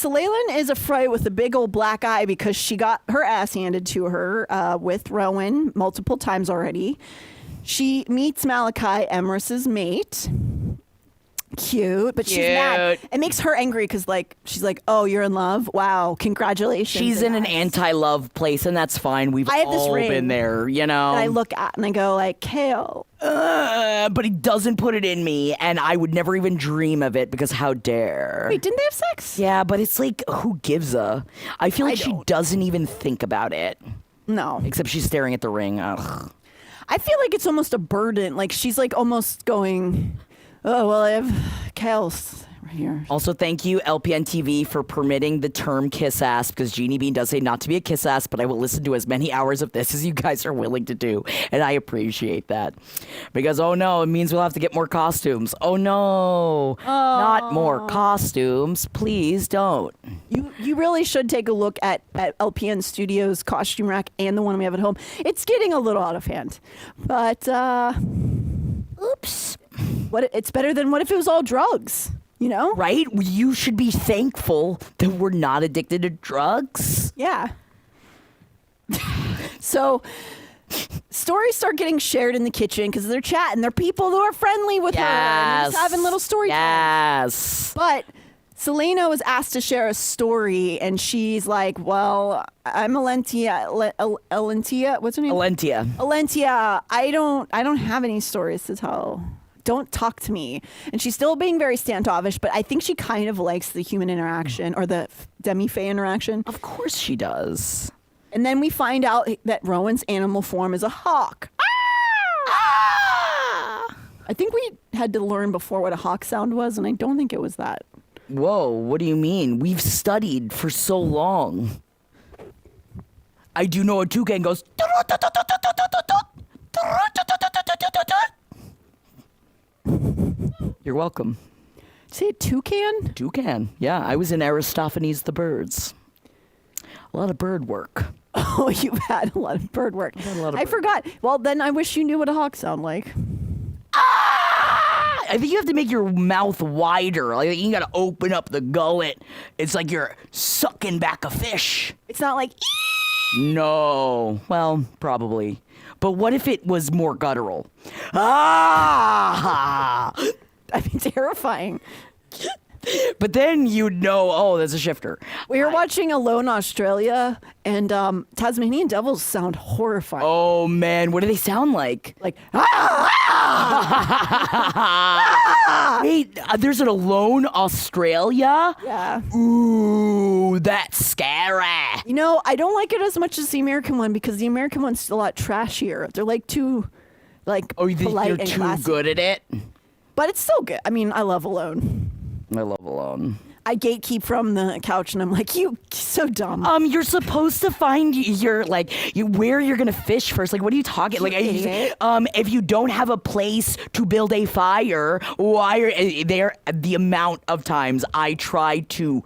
Leyland is a fright with a big old black eye because she got her ass handed to her with Rowan multiple times already. She meets Malachi, Emerus's mate. Cute, but she's mad. Cute. It makes her angry because, like, she's like, "Oh, you're in love? Wow, congratulations!" She's in an anti-love place, and that's fine. We've I have this all ring been there, you know. And I look at and I go, like, Kale. But he doesn't put it in me, and I would never even dream of it because how dare? Wait, didn't they have sex? Yeah, but it's like, who gives a? I feel like she doesn't even think about it, No. except she's staring at the ring. Ugh. I feel like it's almost a burden. Like, she's like almost going, "Oh, well, I have Kale's right here." Also, thank you, LPN TV, for permitting the term kiss ass, because Jeannie Bean does say not to be a kiss ass, but I will listen to as many hours of this as you guys are willing to do, and I appreciate that. Because, oh no, it means we'll have to get more costumes. Oh no, not more costumes. Please don't. You really should take a look at LPN Studios costume rack and the one we have at home. It's getting a little out of hand. But, oops. It's better than what if it was all drugs, you know? Right? You should be thankful that we're not addicted to drugs. Yeah. So stories start getting shared in the kitchen because they're chatting. They're people who are friendly with her and just having little story times. Yes. But Selena was asked to share a story, and she's like, "Well, I'm Alentia. What's her name? Alentia. Alentia. I don't have any stories to tell. Don't talk to me." And she's still being very standoffish, but I think she kind of likes the human interaction or the demi-fae interaction. Of course she does. And then we find out that Rowan's animal form is a hawk. I think we had to learn before what a hawk sound was, and I don't think it was that. Whoa, what do you mean? We've studied for so long. I do know a toucan goes. You're welcome. Say a toucan? Toucan. Yeah, I was in Aristophanes the Birds. A lot of bird work. Oh, you've had a lot of bird work. I forgot. Well, then I wish you knew what a hawk sound like. I think you have to make your mouth wider. Like you gotta open up the gullet. It's like you're sucking back a fish. It's not like. No. Well, probably. But what if it was more guttural? Ah! That'd be terrifying. But then you'd know, oh, there's a shifter. We were watching Alone Australia, and Tasmanian devils sound horrifying. Oh, man. What do they sound like? Like, Wait, there's an Alone Australia? yeah. Ooh, that's scary. You know, I don't like it as much as the American one because the American one's a lot trashier. They're like too, like, Oh, you think polite they're and too classy. good at it? But it's still good. I mean, I love Alone. I love Alone. I gatekeep from the couch, and I'm like, you so dumb. You're supposed to find where you're gonna fish first. Like, what are you talking? Like, idiot. if you don't have a place to build a fire, why are there? The amount of times I try to,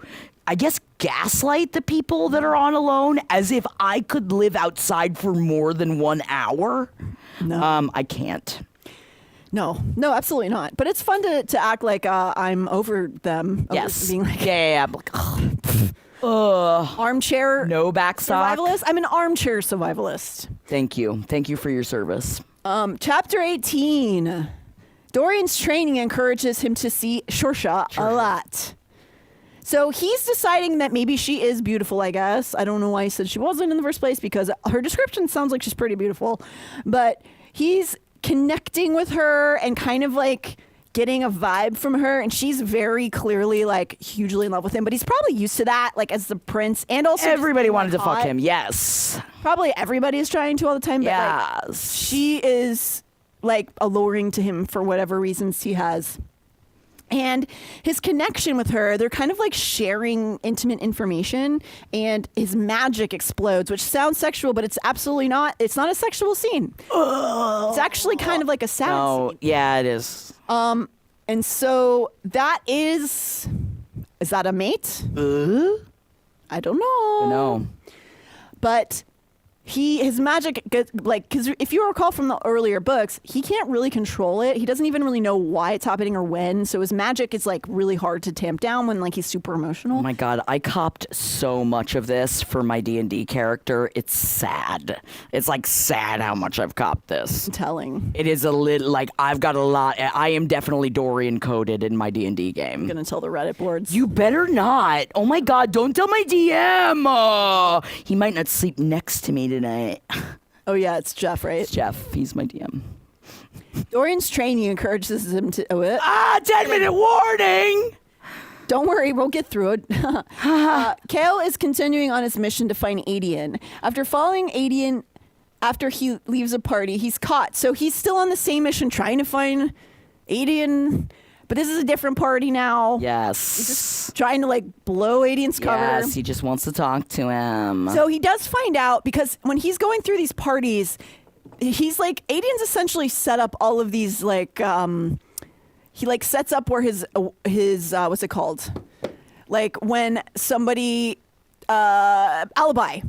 I guess, gaslight the people that are on Alone as if I could live outside for more than 1 hour. No. I can't. No, absolutely not. But it's fun to act like I'm over them. Yes. Being like, Yeah. Like, armchair no backstock. survivalist. I'm an armchair survivalist. Thank you. Thank you for your service. Chapter 18. Dorian's training encourages him to see Shorsha a lot. So he's deciding that maybe she is beautiful, I guess. I don't know why he said she wasn't in the first place because her description sounds like she's pretty beautiful. But he's connecting with her and kind of like getting a vibe from her, and she's very clearly like hugely in love with him, but he's probably used to that, like as the prince, and also Everybody just wanted to hot. fuck him. Yes. Probably everybody is trying to all the time, but like, Yes. she is like alluring to him for whatever reasons he has. And his connection with her, they're kind of like sharing intimate information, and his magic explodes, which sounds sexual, but it's absolutely not. It's not a sexual scene. It's actually kind of like a sad Oh, scene. yeah, it is. And so that is that a mate? I don't know. No. But his magic, like, because if you recall from the earlier books, he can't really control it. He doesn't even really know why it's happening or when. So his magic is like really hard to tamp down when like he's super emotional. Oh my God, I copped so much of this for my D&D character. It's sad. It's like sad how much I've copped this. Telling. It is a little like I've got a lot. I am definitely Dorian coded in my D&D game. I'm gonna tell the Reddit boards. You better not. Oh my God, don't tell my DM. He might not sleep next to me tonight. Oh yeah, it's Jeff, right? It's Jeff. He's my DM. Dorian's training encourages him to. 10-minute warning. Don't worry, we'll get through it. Kale is continuing on his mission to find Adian. After following Adian, after he leaves a party, he's caught. So he's still on the same mission, trying to find Adian. But this is a different party now. Yes. He's just trying to like blow Adian's cover. Yes, he just wants to talk to him. So he does find out because when he's going through these parties, he's like, Adian's essentially set up all of these like, he like sets up where his what's it called? Like when somebody, alibi.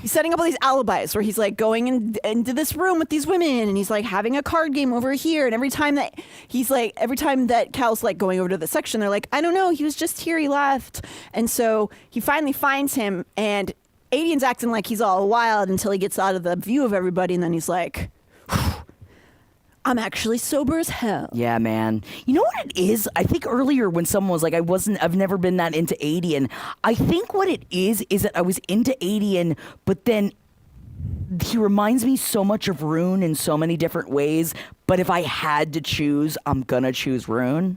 He's setting up all these alibis where he's like going into this room with these women, and he's like having a card game over here. And every time that Cal's like going over to the section, they're like, I don't know, he was just here, he left. And so he finally finds him, and Adian's acting like he's all wild until he gets out of the view of everybody, and then he's like, I'm actually sober as hell. Yeah, man. You know what it is? I think earlier when someone was like, I've never been that into Adian. I think what it is that I was into Adian, but then he reminds me so much of Rune in so many different ways. But if I had to choose, I'm gonna choose Rune.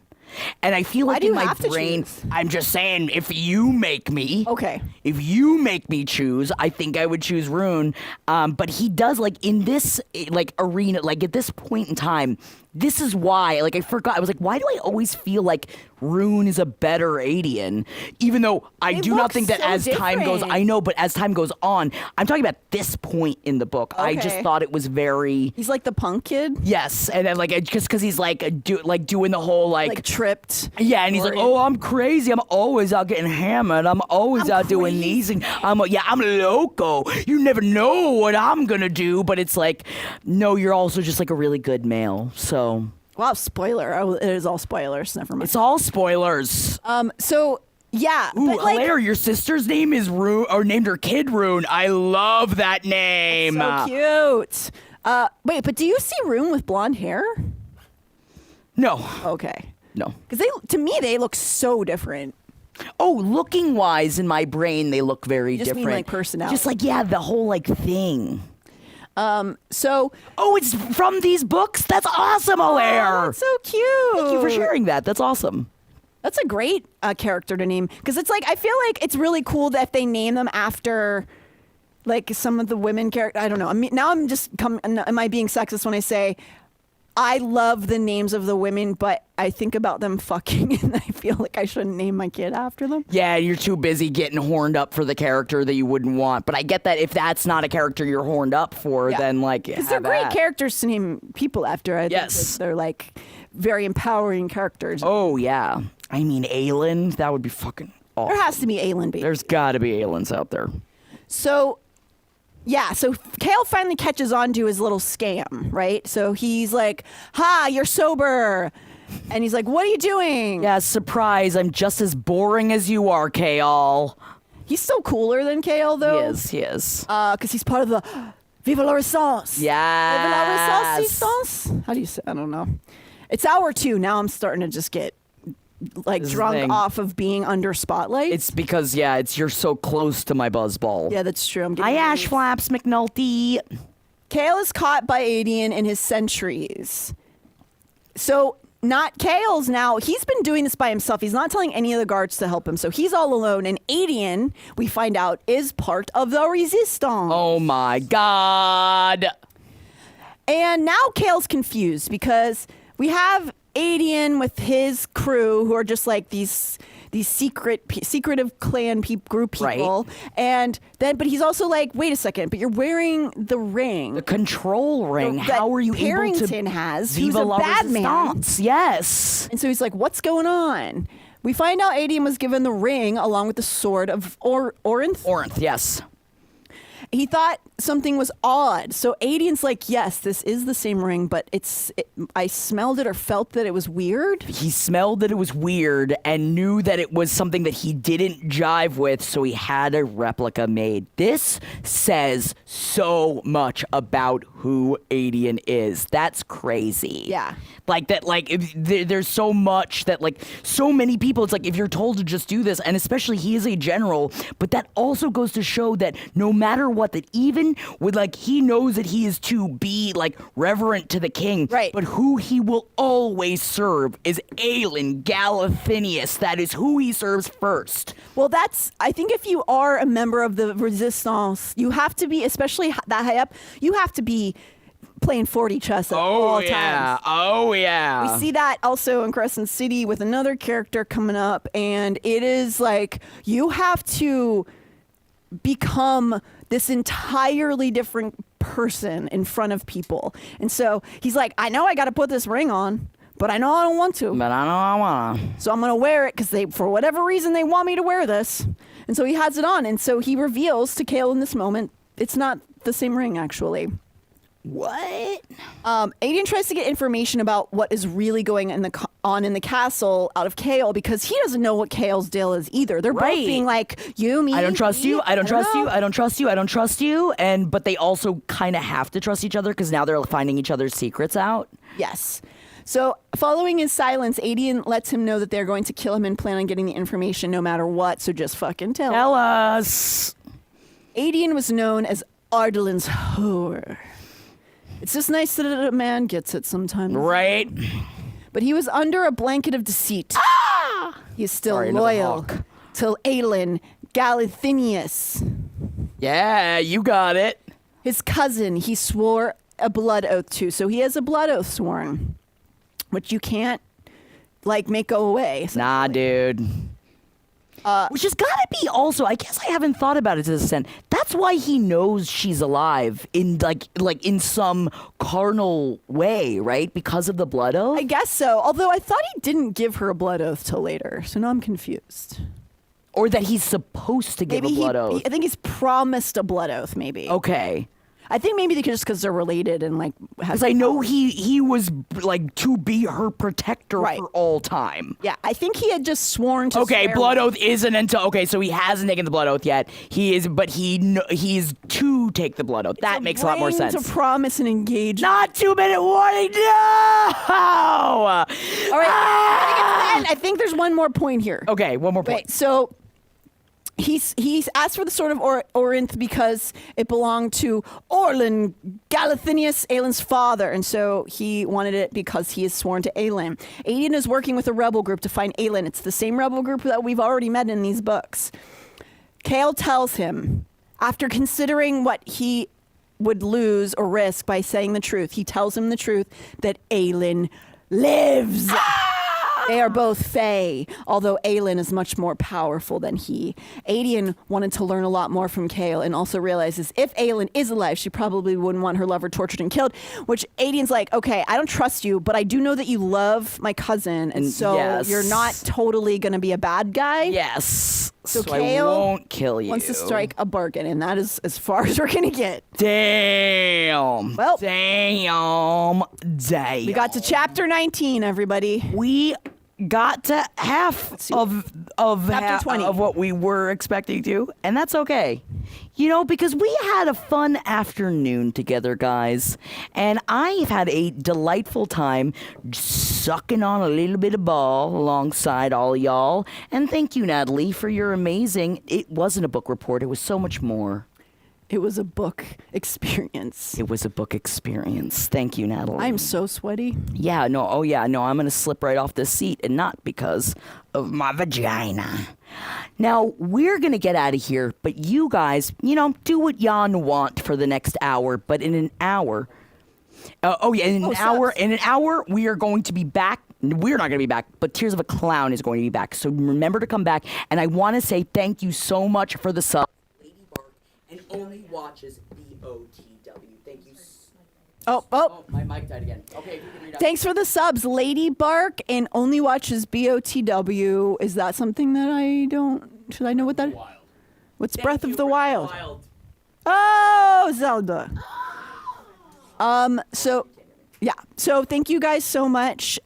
And I feel like do in you my have to brain, choose? I'm just saying, if you make me, Okay. if you make me choose, I think I would choose Rune. But he does, like, in this, like, arena, like, at this point in time, this is why, like, I forgot. I was like, why do I always feel like Rune is a better Adian? Even though I They do not look think that so as time goes, different. I know, but as time goes on, I'm talking about this point in the book. I just Okay. thought it was very, He's like the punk kid, yes. And then, like, just because he's, like, doing the whole, like tripped. yeah, and he's like, oh, I'm crazy. I'm always out getting hammered. I'm always out doing these. And I'm loco. You never know what I'm going to do. But it's like, no, you're also just like a really good male. So Wow, spoiler. It is all spoilers. Never mind. it's all spoilers. So yeah, Ooh, but like, Hilaire, your sister's name is Rune, or named her kid Rune. I love that name. so cute. Wait, but do you see Rune with blonde hair? No, Okay, no. because to me they look so different. Oh, looking wise, in my brain, they look very just mean, different. like, personality. Just like, yeah, the whole like thing. So Oh, it's from these books? That's awesome, Hilaire. that's so cute. Thank you for sharing that. That's awesome. That's a great character to name, because it's like I feel like it's really cool that if they name them after like some of the women characters. I don't know. I mean, now I'm just am I being sexist when I say I love the names of the women, but I think about them fucking and I feel like I shouldn't name my kid after them. Yeah, you're too busy getting horned up for the character that you wouldn't want. But I get that if that's not a character you're horned up for, then like, because they're have great at. characters to name people after. I Yes. think that they're like very empowering characters. Oh yeah, I mean Aelin, that would be fucking awesome. There has to be Aelin, baby. There's got to be Aelins out there. So, yeah, so Kale finally catches on to his little scam, right? So he's like, ha, you're sober. And he's like, what are you doing? Yeah, surprise! I'm just as boring as you are, Kale. He's still cooler than Kale, though. He is. Because he's part of the Vive la Resistance. Yes. Vive la Resistance? How do you say? I don't know. It's hour 2. Now I'm starting to just get like This is the drunk thing. off of being under spotlight. It's because you're so close to my buzzball. Yeah, that's true. I'm Hi, getting Ash Flaps McNulty. Kale is caught by Adian and his sentries. So not Kale's now. He's been doing this by himself. He's not telling any of the guards to help him. So he's all alone. And Adian, we find out, is part of the Resistance. Oh my God. And now Kale's confused because we have Adian with his crew who are just like these secretive clan group people. Right. And then, but he's also like, wait a second, but you're wearing the ring. The control ring. that How are you Harrington able to has, Viva who's a la bad man. Resistance? Yes. And so he's like, what's going on? We find out Adian was given the ring along with the sword of Orinth. Orinth, yes. He thought something was odd. So Adian's like, yes, this is the same ring, but I smelled it or felt that it was weird. He smelled that it was weird and knew that it was something that he didn't jive with, so he had a replica made. This says so much about who Adian is. That's crazy. Yeah. Like that, like there's so much that like so many people, it's like if you're told to just do this, and especially he is a general, but that also goes to show that no matter what, that even with like he knows that he is to be like reverent to the king, right? But who he will always serve is Aelin Galathinius. That is who he serves first. Well, I think if you are a member of the Resistance, you have to be, especially that high up, you have to be playing 40 chess at all times. Oh yeah. We see that also in Crescent City with another character coming up, and it is like you have to become this entirely different person in front of people. And so he's like, I know I got to put this ring on, but I know I don't want to. But I know I wanna. So I'm going to wear it because for whatever reason, they want me to wear this. And so he has it on. And so he reveals to Kale in this moment, it's not the same ring, actually. What? Adian tries to get information about what is really going on in the castle out of Kale because he doesn't know what Kale's deal is either. They're both being like, me. I don't trust me, you. I don't trust you. know. I don't trust you. I don't trust you. But they also kind of have to trust each other because now they're finding each other's secrets out. Yes. So following his silence, Adian lets him know that they're going to kill him and plan on getting the information no matter what. So just fucking tell him. Tell us. Adian was known as Ardalin's whore. It's just nice that a man gets it sometimes. Right. But he was under a blanket of deceit. He is still Sorry, another loyal hawk. to Aelin Galathinius. Yeah, you got it. His cousin, he swore a blood oath to. So he has a blood oath sworn. which you can't like make go away. Nah, dude. Which has got to be also, I guess I haven't thought about it to this extent. That's why he knows she's alive in like in some carnal way, right? Because of the blood oath? I guess so. Although I thought he didn't give her a blood oath till later. So now I'm confused. Or that he's supposed to give a blood oath. I think he's promised a blood oath, maybe. Okay. I think maybe just because they're related and like. Because I know he was like to be her protector Right. for all time. Yeah, I think he had just sworn to. Okay, swear blood one. oath isn't until so he hasn't taken the blood oath yet. He is, but he's to take the blood oath. That makes a lot more sense. To promise and engage. Not 2-minute warning. No. All right, I think there's one more point here. Okay, one more point. Wait, so he's asked for the sword of Orinth because it belonged to Orlin Galathinius, Aelin's father, and so he wanted it because he is sworn to Aelin. Aedion is working with a rebel group to find Aelin. It's the same rebel group that we've already met in these books. Chaol tells him, after considering what he would lose or risk by saying the truth, he tells him the truth that Aelin lives. They are both Fae, although Aelin is much more powerful than he. Aedion wanted to learn a lot more from Chaol and also realizes if Aelin is alive, she probably wouldn't want her lover tortured and killed, which Aedion's like, okay, I don't trust you, but I do know that you love my cousin, and so yes. you're not totally going to be a bad guy. Yes. So I Chaol won't kill you. wants to strike a bargain, and that is as far as we're going to get. Damn. Well, Damn. We got to chapter 19, everybody. We got to half of Chapter 20. of what we were expecting to, and that's okay. You know, because we had a fun afternoon together, guys, and I've had a delightful time sucking on a little bit of ball alongside all y'all. And thank you, Natalie, for your amazing. It wasn't a book report; it was so much more. It was a book experience. It was a book experience. Thank you, Natalie. I'm so sweaty. Yeah, no, oh yeah, no, I'm going to slip right off this seat, and not because of my vagina. Now, we're going to get out of here, but you guys, do what y'all want for the next hour, but in an hour, in an hour, we are going to be back. We're not going to be back, but Tears of a Clown is going to be back. So remember to come back, and I want to say thank you so much for the sub. And only watches BOTW. Thank you. Oh, my mic died again. Okay, if you can read out. thanks for the subs. Lady Bark and only watches BOTW. Is that something that I don't... Should I know what that... What's Breath of the Wild? Oh, Zelda. So thank you guys so much.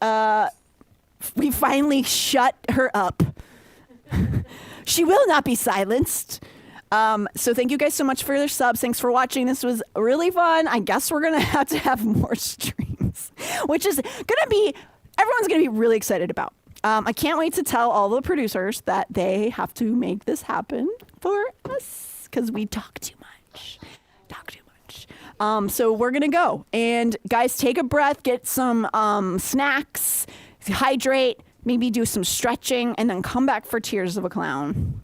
We finally shut her up. She will not be silenced. So thank you guys so much for your subs. Thanks for watching. This was really fun. I guess we're going to have more streams, which is going to be, everyone's going to be really excited about. I can't wait to tell all the producers that they have to make this happen for us because we talk too much. So we're going to go. And guys, take a breath, get some snacks, hydrate, maybe do some stretching, and then come back for Tears of a Clown.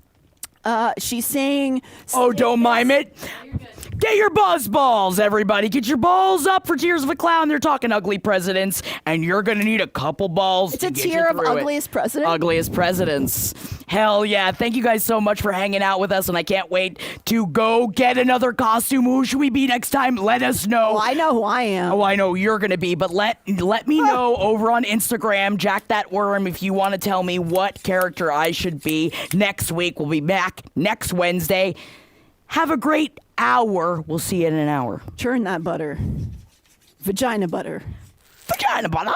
She's saying... Oh, don't mime it. Get your buzz balls, everybody. Get your balls up for Tears of a Clown. They're talking ugly presidents, and you're going to need a couple balls It's to a get tier you of through it. ugliest president? Ugliest presidents. Hell yeah. Thank you guys so much for hanging out with us, and I can't wait to go get another costume. Who should we be next time? Let us know. Well, I know who I am. Oh, I know you're going to be, but let me know over on Instagram, Jack That Worm, if you want to tell me what character I should be. Next week, we'll be back next Wednesday. Have a great hour. We'll see you in an hour. Churn that butter. Vagina butter. Vagina butter.